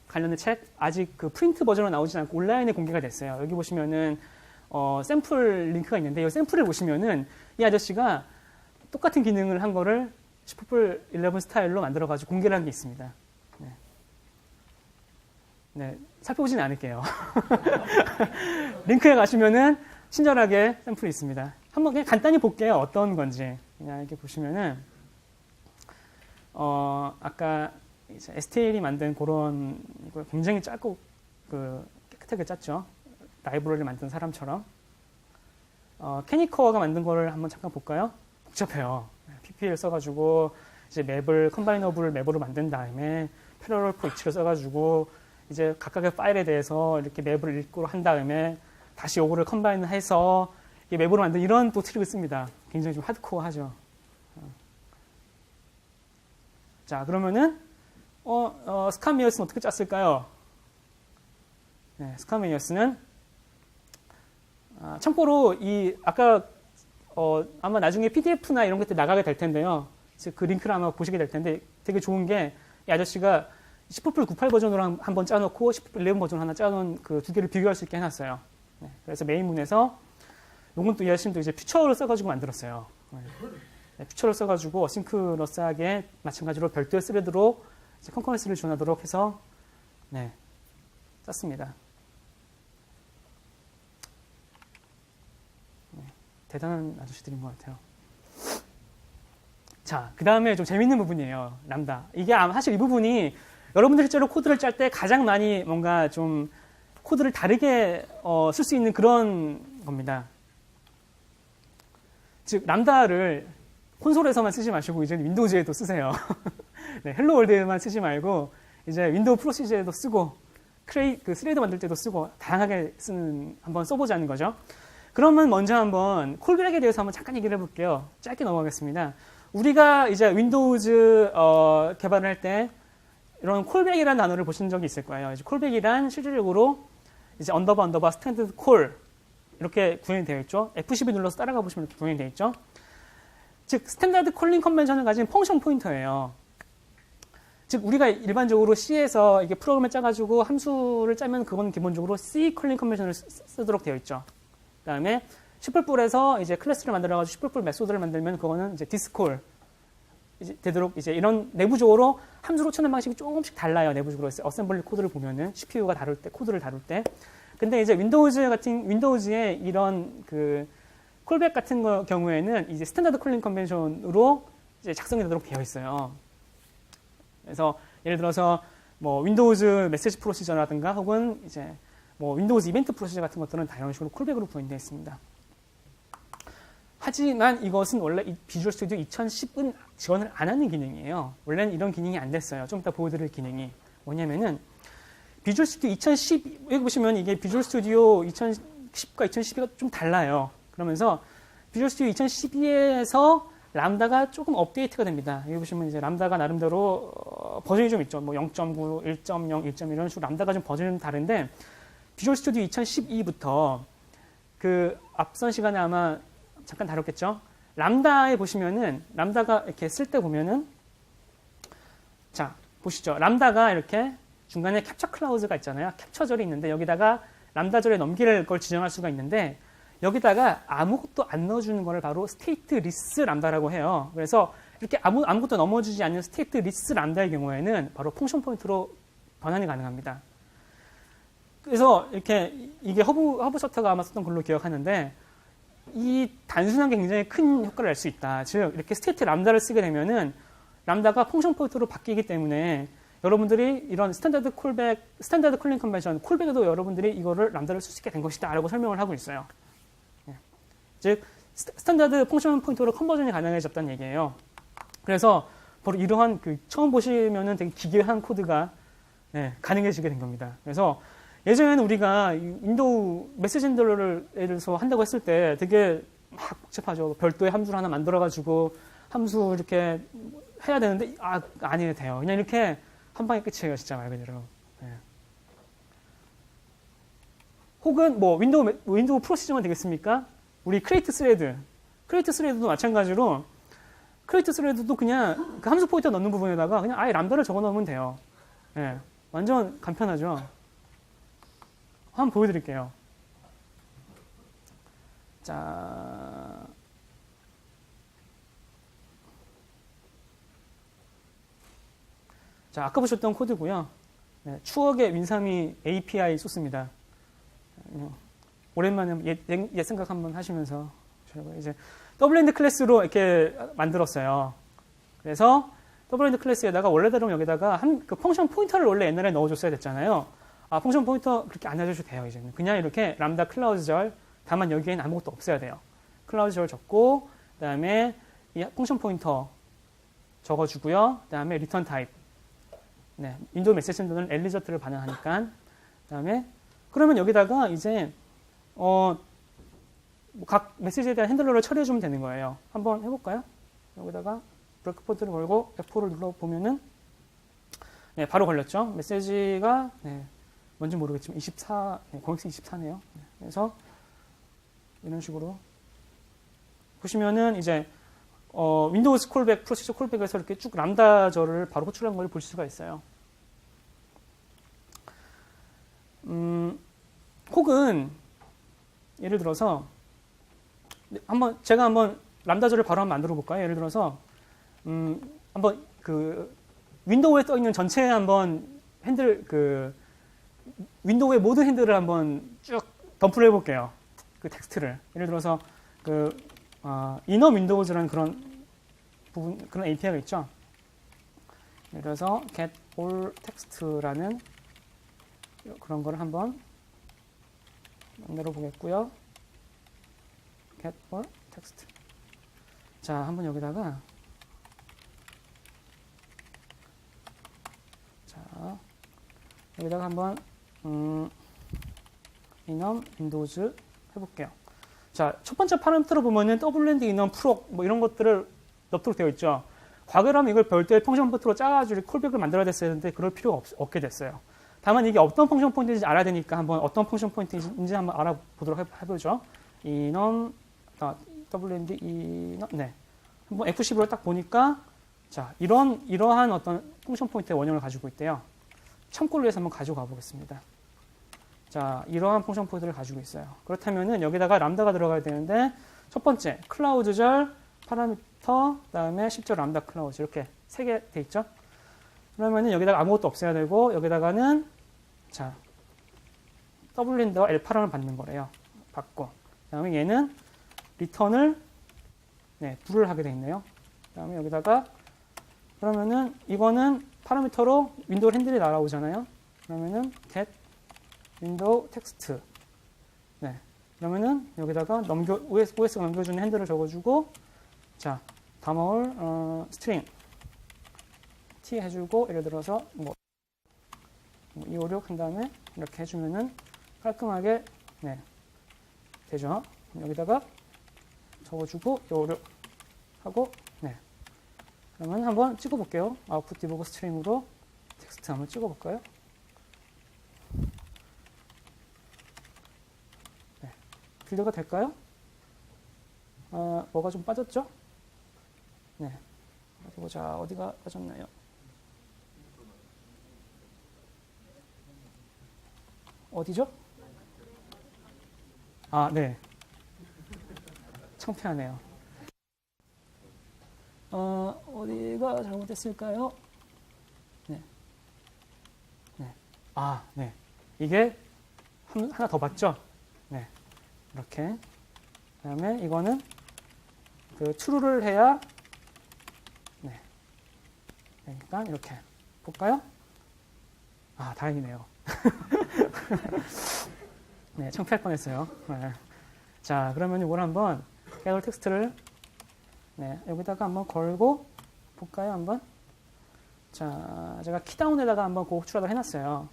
Speaker 1: 관련된 책 아직 그 프린트 버전으로 나오진 않고 온라인에 공개가 됐어요. 여기 보시면은 샘플 링크가 있는데 이 샘플을 보시면은 이 아저씨가 똑같은 기능을 한 거를 슈퍼뿔 11 스타일로 만들어가지고 공개를 한 게 있습니다. 네. 네, 살펴보지는 않을게요. 링크에 가시면은 친절하게 샘플이 있습니다. 한번 그냥 간단히 볼게요. 어떤 건지. 그냥 이렇게 보시면은, 아까 이제 STL이 만든 그런, 이거 굉장히 짧고, 깨끗하게 짰죠. 라이브러리를 만든 사람처럼. 캐니커가 만든 거를 한번 잠깐 볼까요? 복잡해요. PPL 써가지고, 이제 맵을, 컨바이너블 맵으로 만든 다음에, 패러럴 포 H를 써가지고, 이제 각각의 파일에 대해서 이렇게 맵을 읽고 한 다음에, 다시 요거를 컨바인 해서, 맵으로 만든 이런 또 트릭을 씁니다. 굉장히 좀 하드코어하죠. 자, 그러면은, 스카메이어스는 어떻게 짰을까요? 네, 스카메이어스는, 참고로, 아까, 아마 나중에 PDF나 이런 것들 나가게 될 텐데요. 그 링크를 아마 보시게 될 텐데 되게 좋은 게 이 아저씨가 10.98 버전으로 한번 짜놓고 10.11 버전 하나 짜놓은 그 두 개를 비교할 수 있게 해놨어요. 네, 그래서 메인문에서 요건 또 이 아저씨도 이제 퓨처를 써가지고 만들었어요. 네, 퓨처를 써가지고 어싱크러스하게 마찬가지로 별도의 스레드로 컨커런시를 지원하도록 해서 네, 짰습니다. 네, 대단한 아저씨들인 것 같아요. 자, 그 다음에 좀 재밌는 부분이에요. 람다. 이게 아마 사실 이 부분이 여러분들 실제로 코드를 짤 때 가장 많이 뭔가 좀 코드를 다르게 쓸 수 있는 그런 겁니다. 즉, 람다를 콘솔에서만 쓰지 마시고 이제 윈도우즈에도 쓰세요. 네, 헬로 월드에만 쓰지 말고 이제 윈도우 프로시저에도 쓰고 그 스레이드 만들 때도 쓰고 다양하게 한번 써보자는 거죠. 그러면 먼저 한번 콜백에 대해서 한번 잠깐 얘기를 해볼게요. 짧게 넘어가겠습니다. 우리가 이제 윈도우즈 개발을 할 때 이런 콜백이라는 단어를 보신 적이 있을 거예요. 이제 콜백이란 실질적으로 이제 언더바 스탠더드 콜 이렇게 구현이 되어 있죠. F12 눌러서 따라가 보시면 이렇게 구현이 되어 있죠. 즉 스탠다드 콜링 컨벤션을 가진 펑션 포인터예요. 즉 우리가 일반적으로 C에서 이게 프로그램을 짜가지고 함수를 짜면 그건 기본적으로 C 콜링 컨벤션을 쓰도록 되어 있죠. 그다음에 슈플풀에서 이제 클래스를 만들어가지고 슈플풀 메소드를 만들면 그거는 이제 디스콜 이제 되도록 이제 이런 내부적으로 함수로 치는 방식이 조금씩 달라요. 내부적으로 어셈블리 코드를 보면은 CPU가 다룰 때 코드를 다룰 때. 근데 이제 윈도우즈의 이런 그 콜백 같은 경우에는 이제 스탠다드 콜링 컨벤션으로 이제 작성이 되도록 되어 있어요. 그래서 예를 들어서 뭐 윈도우즈 메시지 프로시저라든가 혹은 이제 뭐 윈도우즈 이벤트 프로시저 같은 것들은 다 이런 식으로 콜백으로 구현되어 있습니다. 하지만 이것은 원래 비주얼 스튜디오 2010은 지원을 안 하는 기능이에요. 원래는 이런 기능이 안 됐어요. 좀 이따 보여드릴 기능이. 뭐냐면은 비주얼 스튜디오 2010, 여기 보시면 이게 비주얼 스튜디오 2010과 2012가 좀 달라요. 그러면서 비주얼 스튜디오 2012에서 람다가 조금 업데이트가 됩니다. 여기 보시면 이제 람다가 나름대로 버전이 좀 있죠. 뭐 0.9, 1.0, 1.1 이런 식으로 람다가 좀 버전이 좀 다른데 비주얼 스튜디오 2012부터 그 앞선 시간에 아마 잠깐 다뤘겠죠. 람다에 보시면은 람다가 이렇게 쓸 때 보면은 자 보시죠. 람다가 이렇게 중간에 캡처 클라우즈가 있잖아요. 캡처절이 있는데 여기다가 람다절에 넘길 걸 지정할 수가 있는데 여기다가 아무것도 안 넣어주는 거를 바로 스테이트 리스 람다라고 해요. 그래서 이렇게 아무것도 넣어주지 않는 스테이트 리스 람다의 경우에는 바로 펑션 포인트로 변환이 가능합니다. 그래서 이렇게 이게 허브 셔터가 아마 썼던 걸로 기억하는데 이 단순한 게 굉장히 큰 효과를 낼 수 있다. 즉 이렇게 스테이트 람다를 쓰게 되면은 람다가 펑션 포인트로 바뀌기 때문에 여러분들이 이런 스탠다드 콜링 컨벤션, 콜백에도 여러분들이 이거를 람다를 쓸 수 있게 된 것이다 라고 설명을 하고 있어요. 즉 스탠다드 펑션 포인트로 컨버전이 가능해졌다는 얘기예요. 그래서 바로 이러한 처음 보시면은 되게 기괴한 코드가 가능해지게 된 겁니다. 그래서 예전에는 우리가 윈도우 메시지 핸들러를 예를 들어서 한다고 했을 때 되게 막 복잡하죠. 별도의 함수를 하나 만들어가지고 함수 이렇게 해야 되는데 안 해도 돼요. 그냥 이렇게 한 방에 끝이에요. 진짜 말 그대로. 혹은 뭐 윈도우 프로시저만 되겠습니까? 우리 크레이트 스레드도 마찬가지로 크레이트 스레드도 그냥 그 함수 포인터 넣는 부분에다가 그냥 아예 람다를 적어 넣으면 돼요. 완전 간편하죠. 한번 보여드릴게요. 자, 아까 보셨던 코드고요. 네, 추억의 윈3이 API 소스입니다. 오랜만에 옛 생각 한번 하시면서 이제 더블엔드 클래스로 이렇게 만들었어요. 그래서 더블엔드 클래스에다가 원래대로 여기다가 그 펑션 포인터를 원래 옛날에 넣어줬어야 됐잖아요. 펑션 포인터 그렇게 안 해줘도 돼요. 이제는 그냥 이렇게 람다 클라우즈절, 다만 여기에는 아무것도 없어야 돼요. 클라우즈절 적고 그다음에 이 펑션 포인터 적어주고요. 그다음에 리턴 타입. 네, 윈도우 메시지 핸들은 엘리저트를 반영하니까. 그다음에 그러면 여기다가 이제 각 메시지에 대한 핸들러를 처리해주면 되는 거예요. 한번 해볼까요? 여기다가 브레이크 포인트를 걸고 F4를 눌러보면은 네, 바로 걸렸죠. 메시지가 네, 뭔지 모르겠지만 24, 네, 공익스 24네요. 네, 그래서 이런 식으로 보시면은 이제 윈도우즈 콜백, 프로세서 콜백에서 이렇게 쭉 람다절을 바로 호출한 걸 볼 수가 있어요. 혹은 예를 들어서 제가 한번 람다절을 바로 한번 만들어 볼까요? 예를 들어서 한번 그 윈도우에 떠 있는 전체 한번 핸들 윈도우의 모든 핸들을 한번 쭉 덤프를 해볼게요. 그 텍스트를 예를 들어서 이너 윈도우즈라는 그런 API가 있죠. 예를 들어서 get all text라는 그런 거를 한번 만들어 보겠고요. get all text. 자, 한번 여기다가 한번 enum 윈도우즈 해볼게요. 자, 첫 번째 파라미터로 보면은 더블랜드 enum 프록 뭐 이런 것들을 넣도록 되어 있죠. 과거라면 이걸 별도의 펑션 포인트로 짜가지고 콜백을 만들어야 됐었는데 그럴 필요가 없게 됐어요. 다만 이게 어떤 펑션 포인트인지 알아야 되니까 한번 어떤 펑션 포인트인지 한번 알아보도록 해보죠. enum WND enum 네, 한번 F11을 딱 보니까 자 이러한 어떤 펑션 포인트의 원형을 가지고 있대요. 참고를 위해서 한번 가지고 가보겠습니다. 자, 이러한 펑션 포인트를 가지고 있어요. 그렇다면은 여기다가 람다가 들어가야 되는데 첫 번째 클라우드절 파라미터 그다음에 10절 람다 클라우드 이렇게 3개 돼 있죠. 그러면은 여기다가 아무것도 없애야 되고 여기다가는 자 더블린더와 L8을 받는 거래요. 받고 그다음에 얘는 리턴을 불을 하게 돼 있네요. 그다음에 여기다가 그러면은 이거는 파라미터로 윈도우 핸들이 날아오잖아요. 그러면은 get 윈도우 텍스트. 네. 그러면은 여기다가 OS가 넘겨주는 핸들을 적어주고 자 담아올 스트링 t 해주고 예를 들어서 뭐 256 한 다음에 이렇게 해주면은 깔끔하게 되죠. 여기다가 적어주고 256 하고 그러면 한번 찍어볼게요. 아웃풋 디버그 스트링으로 텍스트 한번 찍어볼까요? 빌드가 될까요? 뭐가 좀 빠졌죠? 네. 어디 보자. 어디가 빠졌나요? 어디죠? 네. 창피하네요. 어디가 잘못됐을까요? 네. 네. 이게 하나 더 봤죠? 네. 이렇게. 그 다음에 이거는 true를 해야 그러니까 이렇게 볼까요? 다행이네요. 네, 창피할 뻔했어요. 네. 자, 그러면 이걸 한번 get 텍스트를 여기다가 한번 걸고 볼까요? 한번. 자, 제가 키다운에다가 한번 그 호출하다 해놨어요.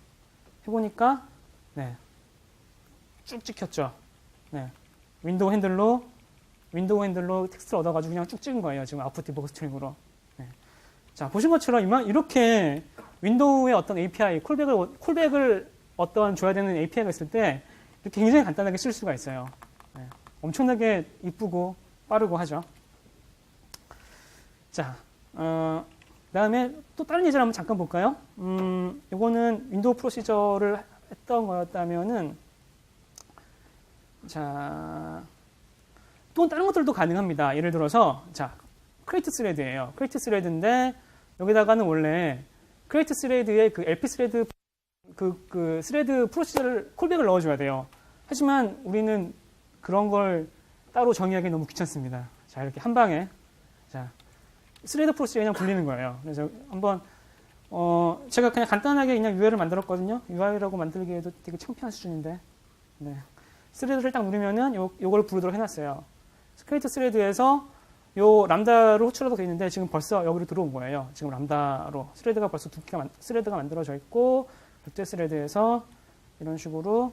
Speaker 1: 해보니까 쭉 찍혔죠. 윈도우 핸들로 텍스트를 얻어가지고 그냥 쭉 찍은 거예요. 지금 아웃풋 디버그 스트링으로. 자, 보신 것처럼 이렇게 윈도우의 어떤 API, 콜백을 어떠한 줘야 되는 API가 있을 때 이렇게 굉장히 간단하게 쓸 수가 있어요. 엄청나게 이쁘고 빠르고 하죠. 자, 그다음에 또 다른 예제를 한번 잠깐 볼까요? 이거는 윈도우 프로시저를 했던 거였다면은 자, 또 다른 것들도 가능합니다. 예를 들어서 자, 크리에이트 스레드예요. 크리에이트 스레드인데 여기다가는 원래 크리에이트 스레드의 그 LP 스레드 그 스레드 프로시저를 콜백을 넣어줘야 돼요. 하지만 우리는 그런 걸 따로 정의하기 너무 귀찮습니다. 자, 이렇게 한 방에 자 스레드 프로시저 그냥 굴리는 거예요. 그래서 한번 제가 그냥 간단하게 그냥 UI를 만들었거든요. UI라고 만들기에도 되게 창피한 수준인데, 네. 스레드를 딱 누르면은 요걸 부르도록 해놨어요. 크리에이트 스레드에서 요 람다로 호출하고 되어 있는데 지금 벌써 여기로 들어온 거예요. 지금 람다로 스레드가 벌써 두 개가 스레드가 만들어져 있고, 롯데 스레드에서 이런 식으로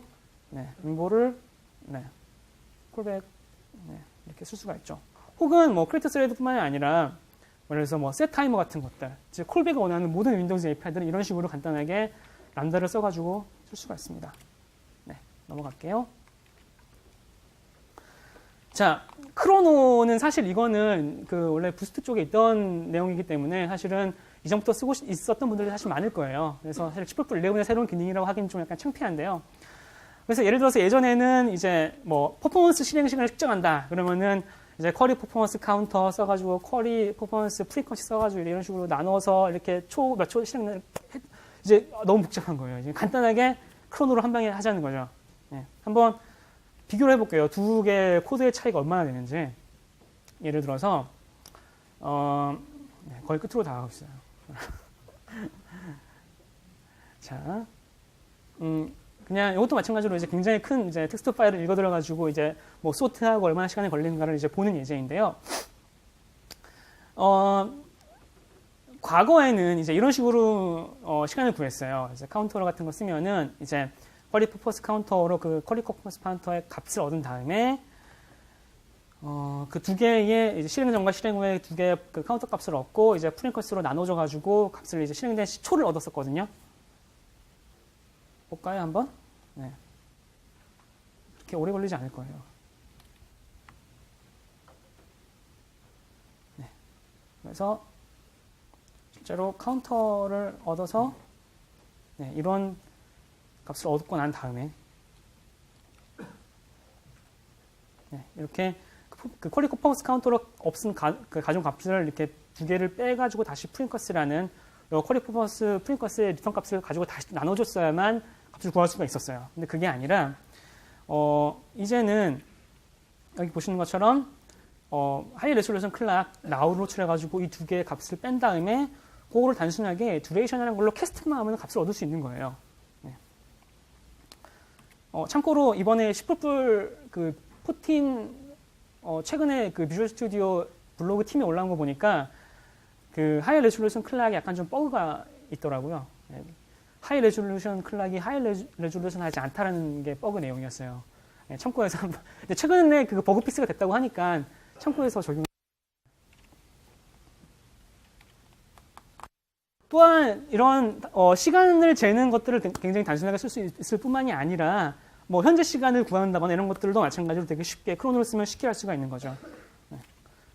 Speaker 1: 네, 윈보를 네, 콜백 네, 이렇게 쓸 수가 있죠. 혹은 뭐 크리에이트 스레드뿐만이 아니라 그래서 뭐 셋 타이머 같은 것들, 즉 콜백을 원하는 모든 윈도우즈 API들은 이런 식으로 간단하게 람다를 써가지고 쓸 수가 있습니다. 네, 넘어갈게요. 자, 크로노는 사실 이거는 그 원래 부스트 쪽에 있던 내용이기 때문에 사실은 이전부터 쓰고 있었던 분들이 사실 많을 거예요. 그래서 사실 C++ 11의 새로운 기능이라고 하기는 좀 약간 창피한데요. 그래서 예를 들어서 예전에는 이제 뭐 퍼포먼스 실행 시간을 측정한다. 그러면은 이제 쿼리 퍼포먼스 카운터 써가지고 쿼리 퍼포먼스 프리퀀시 써가지고 이런 식으로 나눠서 이렇게 몇 초 실행을 이제 너무 복잡한 거예요. 이제 간단하게 크로노로 한 방에 하자는 거죠. 네. 한번 비교를 해볼게요. 두 개의 코드의 차이가 얼마나 되는지. 예를 들어서 네, 거의 끝으로 다가가고 있어요. 자, 그냥 이것도 마찬가지로 이제 굉장히 큰 이제 텍스트 파일을 읽어 들어가지고 이제 뭐 소트하고 얼마나 시간이 걸리는가를 이제 보는 예제인데요. 과거에는 이제 이런 식으로 시간을 구했어요. 이제 카운터 같은 거 쓰면은 이제 쿼리 퍼포먼스 카운터로 그 쿼리 퍼포먼스 카운터의 값을 얻은 다음에 그 두 개의 이제 실행 전과 실행 후에 두 개의 그 카운터 값을 얻고 이제 프리퀀시로 나눠져 가지고 값을 이제 실행된 초를 얻었었거든요. 볼까요, 한번? 네. 그렇게 오래 걸리지 않을 거예요. 네. 그래서 실제로 카운터를 얻어서 네, 이런 값을 얻고 난 다음에 네, 이렇게 그 쿼리 퍼포먼스 카운터로 없은 그 가중 값을 이렇게 두 개를 빼가지고 다시 프리퀀시라는 쿼리 퍼포먼스 프리퀀시의 리턴 값을 가지고 다시 나눠줬어야만 값을 구할 수가 있었어요. 근데 그게 아니라 이제는 여기 보시는 것처럼 하이 레솔루션 클락 나우를 호출해가지고 이 두 개의 값을 뺀 다음에 그거를 단순하게 듀레이션이라는 걸로 캐스트만 하면 값을 얻을 수 있는 거예요. 네. 참고로 이번에 C++ 그 14 최근에 그 비주얼 스튜디오 블로그 팀에 올라온 거 보니까 그 하이 레졸루션 클락에 약간 좀 버그가 있더라고요. 네. 하이 레졸루션 클락이 하이 레졸루션 하지 않다라는 게 버그 내용이었어요. 네, 참고해서 한번. 근데 최근에 그 버그 픽스가 됐다고 하니까 참고해서 적용. 또한 이런 시간을 재는 것들을 굉장히 단순하게 쓸 수 있을 뿐만이 아니라 뭐 현재 시간을 구한다거나 이런 것들도 마찬가지로 되게 쉽게 크로노를 쓰면 쉽게 할 수가 있는 거죠. 네.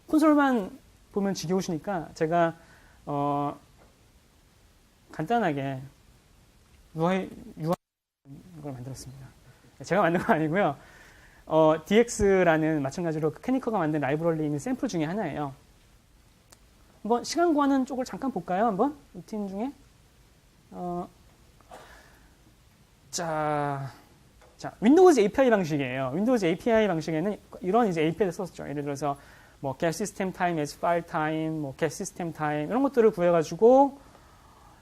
Speaker 1: 콘솔만 보면 지겨우시니까 제가 간단하게 UI 걸 만들었습니다. 제가 만든 건 아니고요. DX라는 마찬가지로 캐니커가 만든 라이브러리에 있는 샘플 중에 하나예요. 한번 시간 구하는 쪽을 잠깐 볼까요? 한번 루틴 중에 자, 윈도우즈 API 방식이에요. 윈도우즈 API 방식에는 이런 이제 API를 썼죠. 예를 들어서 뭐 get system time as file time, 뭐 get system time 이런 것들을 구해가지고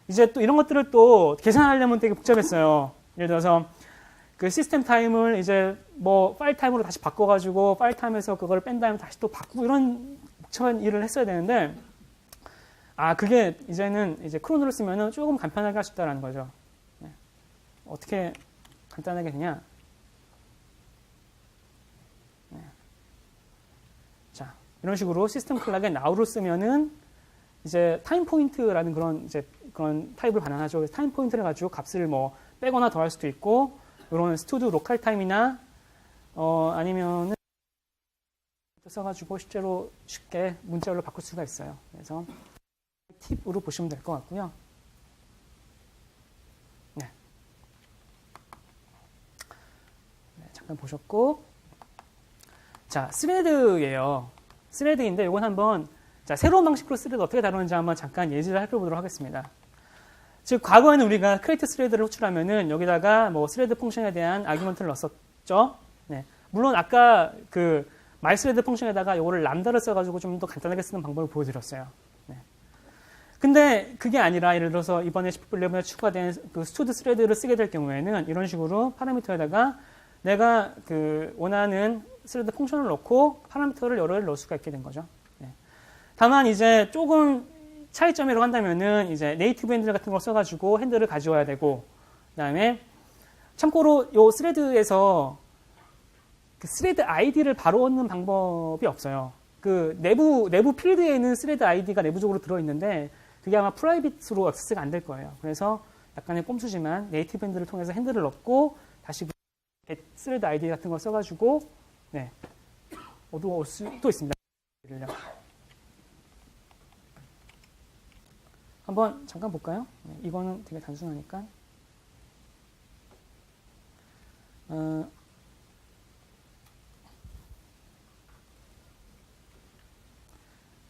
Speaker 1: 이제 또 이런 것들을 또 계산하려면 되게 복잡했어요. 예를 들어서 그 시스템 타임을 이제 뭐 파일 타임으로 다시 바꿔가지고 파일 타임에서 그걸 뺀 다음에 다시 또 바꾸고 이런 복잡한 일을 했어야 되는데 그게 이제는 이제 크로노를 쓰면은 조금 간편하게 할 수 있다는 거죠. 네. 어떻게 간단하게 되냐? 네. 자, 이런 식으로 시스템 클락에 now를 쓰면은 이제 타임 포인트라는 그런 타입을 반환하죠. 그래서 타임 포인트를 가지고 값을 뭐 빼거나 더할 수도 있고, 이런 스투드 로컬 타임이나 아니면은 써가지고 실제로 쉽게 문자로 바꿀 수가 있어요. 그래서 팁으로 보시면 될 것 같고요. 네. 잠깐 보셨고, 자, 스레드예요. 스레드인데 이건 한번 새로운 방식으로 스레드 어떻게 다루는지 한번 잠깐 예제를 살펴보도록 하겠습니다. 즉 과거에는 우리가 create thread를 호출하면은 여기다가 뭐 thread 펑션에 대한 아규먼트를 넣었었죠. 네. 물론 아까 그 mythread 펑션에다가 이거를 람다를 써가지고 좀 더 간단하게 쓰는 방법을 보여드렸어요. 네. 근데 그게 아니라 예를 들어서 이번에 10.11에 추가된 그 stored thread를 쓰게 될 경우에는 이런 식으로 파라미터에다가 내가 그 원하는 thread 펑션을 넣고 파라미터를 여러 개를 넣을 수가 있게 된 거죠. 네. 다만 이제 조금 차이점이라고 한다면은 이제 네이티브 핸들 같은 걸 써가지고 핸들을 가져와야 되고, 그다음에 참고로 요 스레드에서 그 스레드 아이디를 바로 얻는 방법이 없어요. 그 내부 필드에 있는 스레드 아이디가 내부적으로 들어 있는데 그게 아마 프라이빗으로 액세스가 안 될 거예요. 그래서 약간의 꼼수지만 네이티브 핸들을 통해서 핸들을 넣고 다시 스레드 아이디 같은 걸 써가지고 네 얻어올 수도 있습니다. 한번 잠깐 볼까요? 네, 이거는 되게 단순하니까.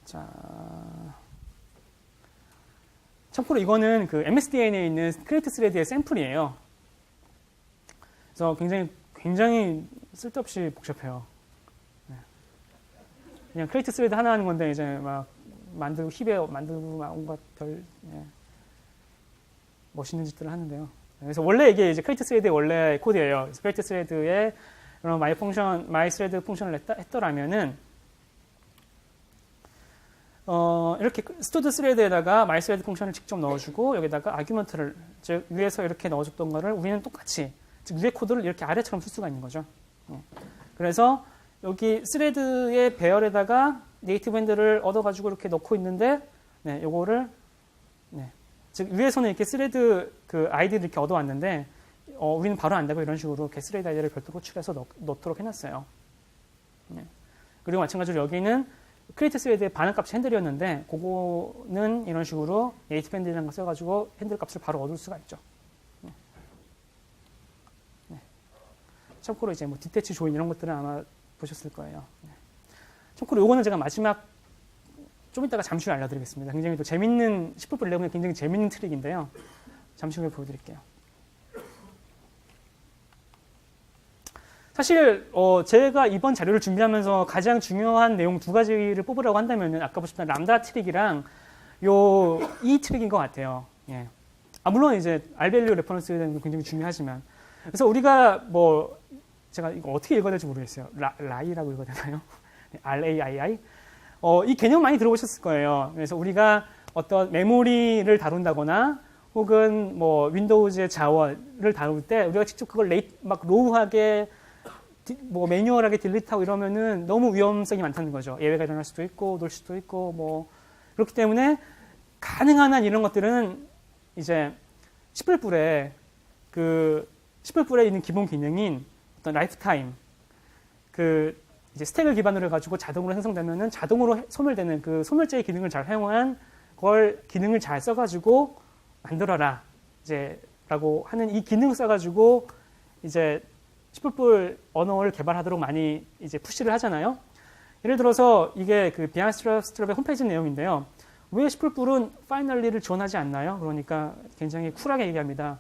Speaker 1: 자, 참고로 이거는 그 MSDN에 있는 크리에이트 스레드의 샘플이에요. 그래서 굉장히 쓸데없이 복잡해요. 네. 그냥 크리에이트 스레드 하나 하는 건데 이제 막 만들고 힙에 만들고 막 온갖 별 멋있는 짓들을 하는데요. 그래서 원래 이게 이제 크리에이트 스레드의 원래 코드예요. 크리에이트 스레드에 그런 마이 스레드 펑션을 했더라면은 이렇게 스토드 스레드에다가 마이 스레드 펑션을 직접 넣어주고 여기다가 아규먼트를 즉 위에서 이렇게 넣어줬던 거를 우리는 똑같이 즉 위에 코드를 이렇게 아래처럼 쓸 수가 있는 거죠. 그래서 여기 스레드의 배열에다가 네이티브 핸들을 얻어가지고 이렇게 넣고 있는데, 네, 요거를, 네. 즉, 위에서는 이렇게 스레드 그 아이디를 이렇게 얻어왔는데, 우리는 바로 안 되고 이런 식으로 이렇게 스레드 아이디를 별도로 호출해서 넣도록 해놨어요. 네. 그리고 마찬가지로 여기는 크리에이트 스레드의 반응값이 핸들이었는데, 그거는 이런 식으로 네이티브 핸들이라는 걸 써가지고 핸들 값을 바로 얻을 수가 있죠. 네. 네. 참고로 이제 뭐 디태치 조인 이런 것들은 아마 보셨을 거예요. 네. 참고로 요거는 제가 마지막 좀 이따가 잠시 후에 알려드리겠습니다. 굉장히 또 재밌는 10.11의 굉장히 재밌는 트릭인데요. 잠시 후에 보여드릴게요. 사실 제가 이번 자료를 준비하면서 가장 중요한 내용 두 가지를 뽑으라고 한다면은 아까 보셨던 람다 트릭이랑 이 트릭인 것 같아요. 예. 물론 이제 R-밸류 레퍼런스에 대한 건 굉장히 중요하지만 그래서 우리가 뭐 제가 이거 어떻게 읽어야 될지 모르겠어요. 라이라고 읽어야 되나요? RAII? 이 개념 많이 들어보셨을 거예요. 그래서 우리가 어떤 메모리를 다룬다거나 혹은 뭐 윈도우즈의 자원을 다룰 때 우리가 직접 그걸 막 로우하게 뭐 매뉴얼하게 딜리트하고 이러면은 너무 위험성이 많다는 거죠. 예외가 일어날 수도 있고 놓을 수도 있고 뭐 그렇기 때문에 가능한 한 이런 것들은 이제 10불에 있는 기본 기능인 어떤 라이프타임 이제 스택을 기반으로 해가지고 자동으로 생성되면은 자동으로 소멸되는 그 소멸제의 기능을 잘 사용한 걸 기능을 잘 써가지고 만들어라 이제 라고 하는 이 기능을 써가지고 이제 10불 언어를 개발하도록 많이 이제 푸시를 하잖아요. 예를 들어서 이게 그 비안스트럽의 홈페이지 내용인데요. 왜 10불은 파이널리를 지원하지 않나요? 그러니까 굉장히 쿨하게 얘기합니다.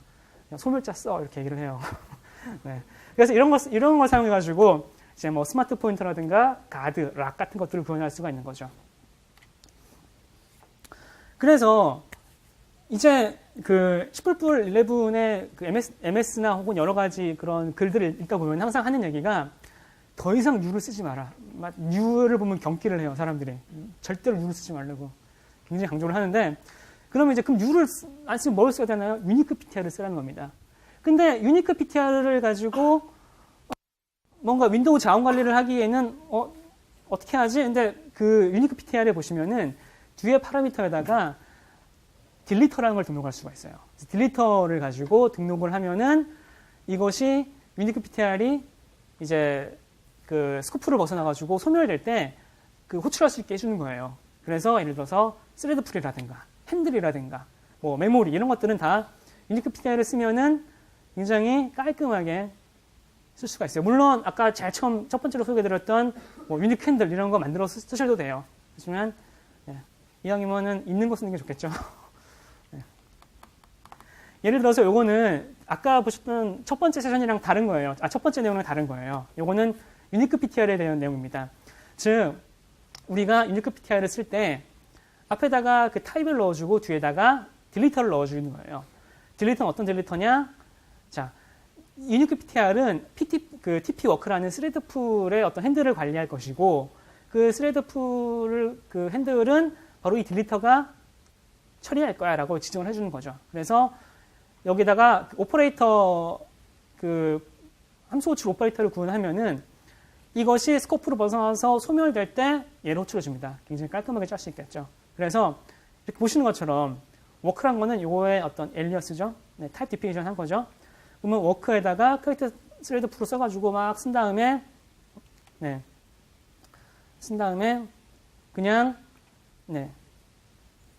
Speaker 1: 소멸자 써 이렇게 얘기를 해요. 네. 그래서 이런 걸 사용해가지고 이제 뭐 스마트 포인터라든가 가드, 락 같은 것들을 구현할 수가 있는 거죠. 그래서 이제 그 10불 11의 그 MS나 혹은 여러 가지 그런 글들을 읽다 보면 항상 하는 얘기가 더 이상 U를 쓰지 마라. U를 보면 경기를 해요, 사람들이. 절대로 U를 쓰지 말라고. 굉장히 강조를 하는데, 그러면 이제 그럼 U를 안 쓰면 뭘 써야 되나요? 유니크 PTR을 쓰라는 겁니다. 근데 유니크 PTR을 가지고 뭔가 윈도우 자원 관리를 하기에는 어떻게 하지? 근데 그 유니크 PTR에 보시면은 뒤에 파라미터에다가 딜리터라는 걸 등록할 수가 있어요. 딜리터를 가지고 등록을 하면은 이것이 유니크 PTR이 이제 그 스코프를 벗어나가지고 소멸될 때 그 호출할 수 있게 해주는 거예요. 그래서 예를 들어서 스레드 풀이라든가 핸들이라든가 뭐 메모리 이런 것들은 다 유니크 PTR을 쓰면은 굉장히 깔끔하게 쓸 수가 있어요. 물론 아까 제일 처음 첫 번째로 소개드렸던 뭐 유니크 핸들 이런 거 만들어 쓰셔도 돼요. 하지만 이왕이면은 있는 거 쓰는 게 좋겠죠. 네. 예를 들어서 요거는 아까 보셨던 첫 번째 세션이랑 다른 거예요. 첫 번째 내용이랑 다른 거예요. 요거는 유니크 PTR에 대한 내용입니다. 즉, 우리가 유니크 PTR을 쓸 때 앞에다가 그 타입을 넣어주고 뒤에다가 딜리터를 넣어주는 거예요. 딜리터는 어떤 딜리터냐? 자, 유니크 PTR은 그 TP 워크라는 스레드 풀의 어떤 핸들을 관리할 것이고, 그 스레드 풀 그 핸들은 바로 이 딜리터가 처리할 거야 라고 지정을 해주는 거죠. 그래서 여기다가 오퍼레이터 그 함수 호출 오퍼레이터를 구현하면은 이것이 스코프로 벗어나서 소멸될 때 얘를 호출해 줍니다. 굉장히 깔끔하게 짤 수 있겠죠. 그래서 이렇게 보시는 것처럼 워크란 거는 요거의 어떤 엘리어스죠. 네, 타입 디피니션 한 거죠. 그러면 워크에다가 크리에이트 스레드 풀을 써가지고 막 쓴 다음에 그냥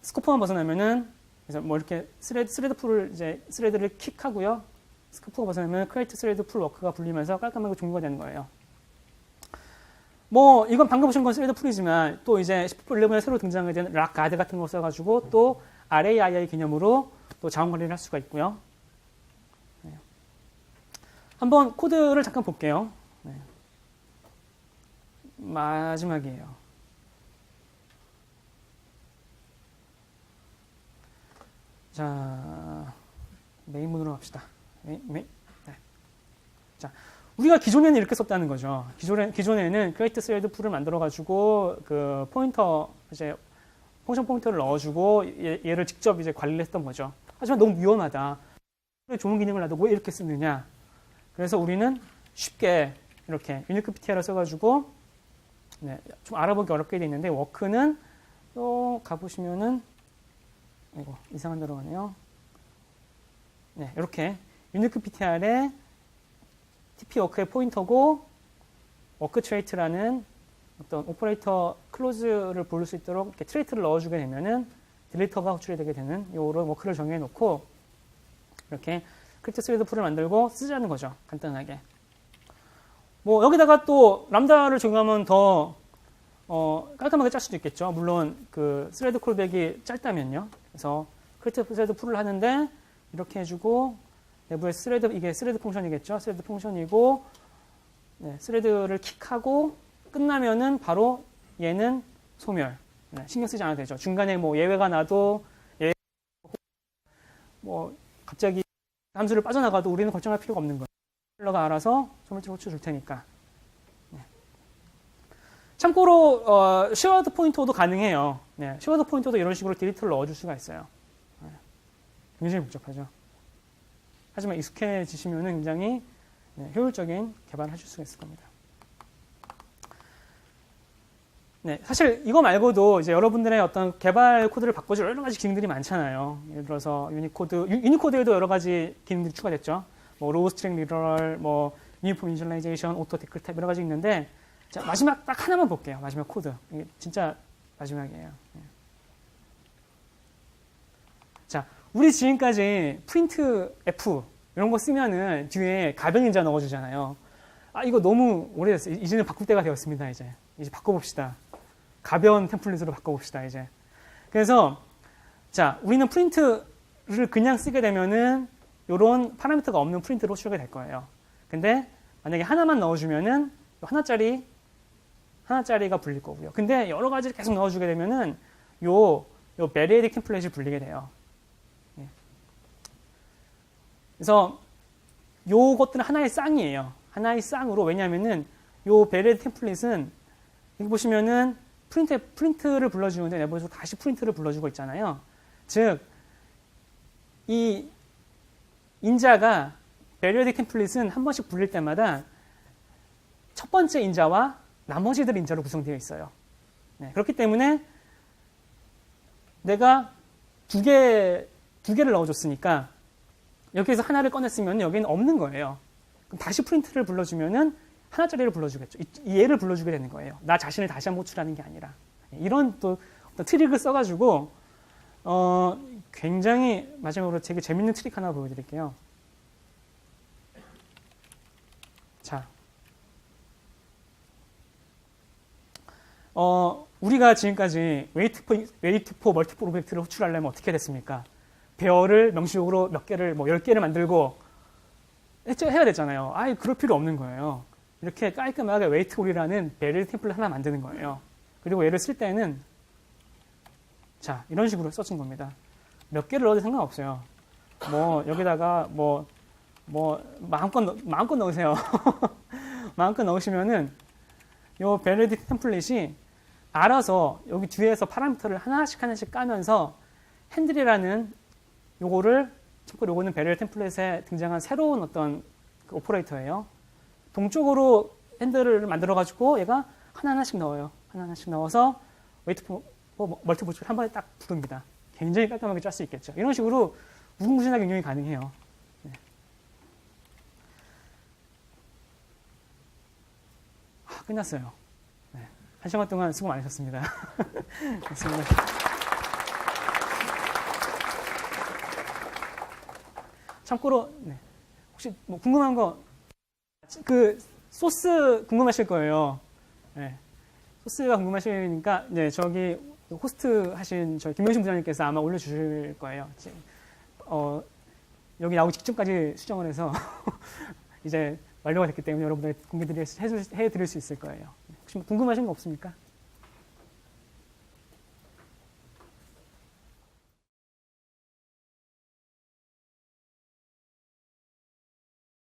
Speaker 1: 스코프만 벗어나면은 그래서 뭐 이렇게 스레드 풀을 이제 스레드를 킥하고요. 스코프가 벗어나면 크리에이트 스레드 풀 워크가 불리면서 깔끔하게 종료가 되는 거예요. 뭐 이건 방금 보신 건 스레드 풀이지만 또 이제 10.11에 새로 등장하게 된 락 가드 같은 거 써가지고 또 RAII 개념으로 또 자원 관리를 할 수가 있고요. 한번 코드를 잠깐 볼게요. 마지막이에요. 자, 메인문으로 갑시다. 자, 우리가 기존에는 이렇게 썼다는 거죠. 기존에는 create thread 풀을 만들어가지고 그 포인터 이제 펑션 포인터를 넣어주고 얘를 직접 이제 관리를 했던 거죠. 하지만 너무 위험하다. 좋은 기능을 놔두고 왜 이렇게 쓰느냐. 그래서 우리는 쉽게 이렇게 유니크 PTR을 써가지고 좀 알아보기 어렵게 돼 있는데 워크는 또 가보시면은 이거 이상한 데로 가네요. 네, 이렇게 유니크 PTR에 TP 워크의 포인터고 워크 트레이트라는 어떤 오퍼레이터 클로즈를 부를 수 있도록 이렇게 트레이트를 넣어주게 되면은 딜리터가 호출이 되게 되는 요런 워크를 정해 놓고 이렇게 크립트 스레드 풀을 만들고 쓰자는 거죠. 간단하게. 뭐 여기다가 또 람다를 적용하면 더 깔끔하게 짤 수도 있겠죠. 물론 그 스레드 콜백이 짧다면요. 그래서 크립트 스레드 풀을 하는데 이렇게 해주고 내부에 이게 스레드 펑션이겠죠. 스레드 펑션이고 스레드를 킥하고 끝나면은 바로 얘는 소멸. 신경 쓰지 않아도 되죠. 중간에 뭐 예외가 나도 뭐 갑자기 함수를 빠져나가도 우리는 걱정할 필요가 없는 거예요. 킬러가 알아서 소멸치를 호출해 줄 테니까. 참고로 쉐어드 포인터도 가능해요. 쉐어드 포인터도 이런 식으로 딜리트를 넣어줄 수가 있어요. 굉장히 복잡하죠. 하지만 익숙해지시면 굉장히 효율적인 개발을 하실 수가 있을 겁니다. 사실 이거 말고도 이제 여러분들의 어떤 개발 코드를 바꿔줄 여러 가지 기능들이 많잖아요. 예를 들어서 유니코드에도 여러 가지 기능들이 추가됐죠. 뭐 로우 스트링 리더럴, 뭐 유니폼 비주얼라이제이션, 오토 태클 탭 여러 가지 있는데 자, 마지막 딱 하나만 볼게요. 마지막 코드. 이게 진짜 마지막이에요. 자, 우리 지금까지 프린트 F 이런 거 쓰면은 뒤에 가변 인자 넣어주잖아요. 이거 너무 오래됐어요. 이제는 바꿀 때가 되었습니다. 이제 바꿔봅시다. 가변 템플릿으로 바꿔봅시다. 이제. 그래서 자, 우리는 프린트를 그냥 쓰게 되면은 이런 파라미터가 없는 프린트로 호출하게 될 거예요. 근데 만약에 하나만 넣어주면은 하나짜리가 불릴 거고요. 근데 여러 가지를 계속 넣어주게 되면은 요 베리에딕 템플릿이 불리게 돼요. 그래서 요것들은 하나의 쌍이에요. 하나의 쌍으로. 왜냐하면은 요 베리에딕 템플릿은 여기 보시면은 프린트를 불러주는데 내부에서 다시 프린트를 불러주고 있잖아요. 즉, 이 인자가 베리에딕 템플릿은 한 번씩 불릴 때마다 첫 번째 인자와 나머지들 인자로 구성되어 있어요. 그렇기 때문에 내가 두 개를 넣어줬으니까 여기에서 하나를 꺼냈으면 여기는 없는 거예요. 그럼 다시 프린트를 불러주면은 하나짜리를 불러주겠죠. 얘를 불러주게 되는 거예요. 나 자신을 다시 한번 호출하는 게 아니라. 이런 또 어떤 트릭을 써가지고 굉장히 마지막으로 되게 재밌는 트릭 하나 보여드릴게요. 자, 우리가 지금까지 웨이트 포 멀티플 오브젝트를 호출하려면 어떻게 됐습니까? 배열을 명시적으로 몇 개를 뭐 10개를 만들고 해야 되잖아요. 그럴 필요 없는 거예요. 이렇게 깔끔하게 웨이트홀이라는 베릴 템플릿 하나 만드는 거예요. 그리고 얘를 쓸 때는 자, 이런 식으로 써준 겁니다. 몇 개를 넣어도 상관없어요. 뭐 여기다가 뭐 마음껏 넣으세요. 마음껏 넣으시면은 요 베릴 템플릿이 알아서 여기 뒤에서 파라미터를 하나씩 까면서 핸들이라는 요거를, 참고로 요거는 베릴 템플릿에 등장한 새로운 어떤 그 오퍼레이터예요. 동쪽으로 핸들을 만들어가지고 얘가 하나씩 넣어요. 하나씩 넣어서 웨이트 멀티플을 한 번에 딱 부릅니다. 굉장히 깔끔하게 짤 수 있겠죠. 이런 식으로 무궁무진하게 응용이 가능해요. 네. 끝났어요. 네. 1시간 동안 수고 많으셨습니다. 고맙습니다. 참고로 네. 혹시 뭐 궁금한 거 그 소스 궁금하실 거예요. 네. 소스가 궁금하시니까 네, 저기 호스트 하신 저희 김명신 부장님께서 아마 올려주실 거예요. 여기 나오기 직전까지 수정을 해서 이제 완료가 됐기 때문에 여러분들 공개해드릴 수 있을 거예요. 혹시 뭐 궁금하신 거 없습니까?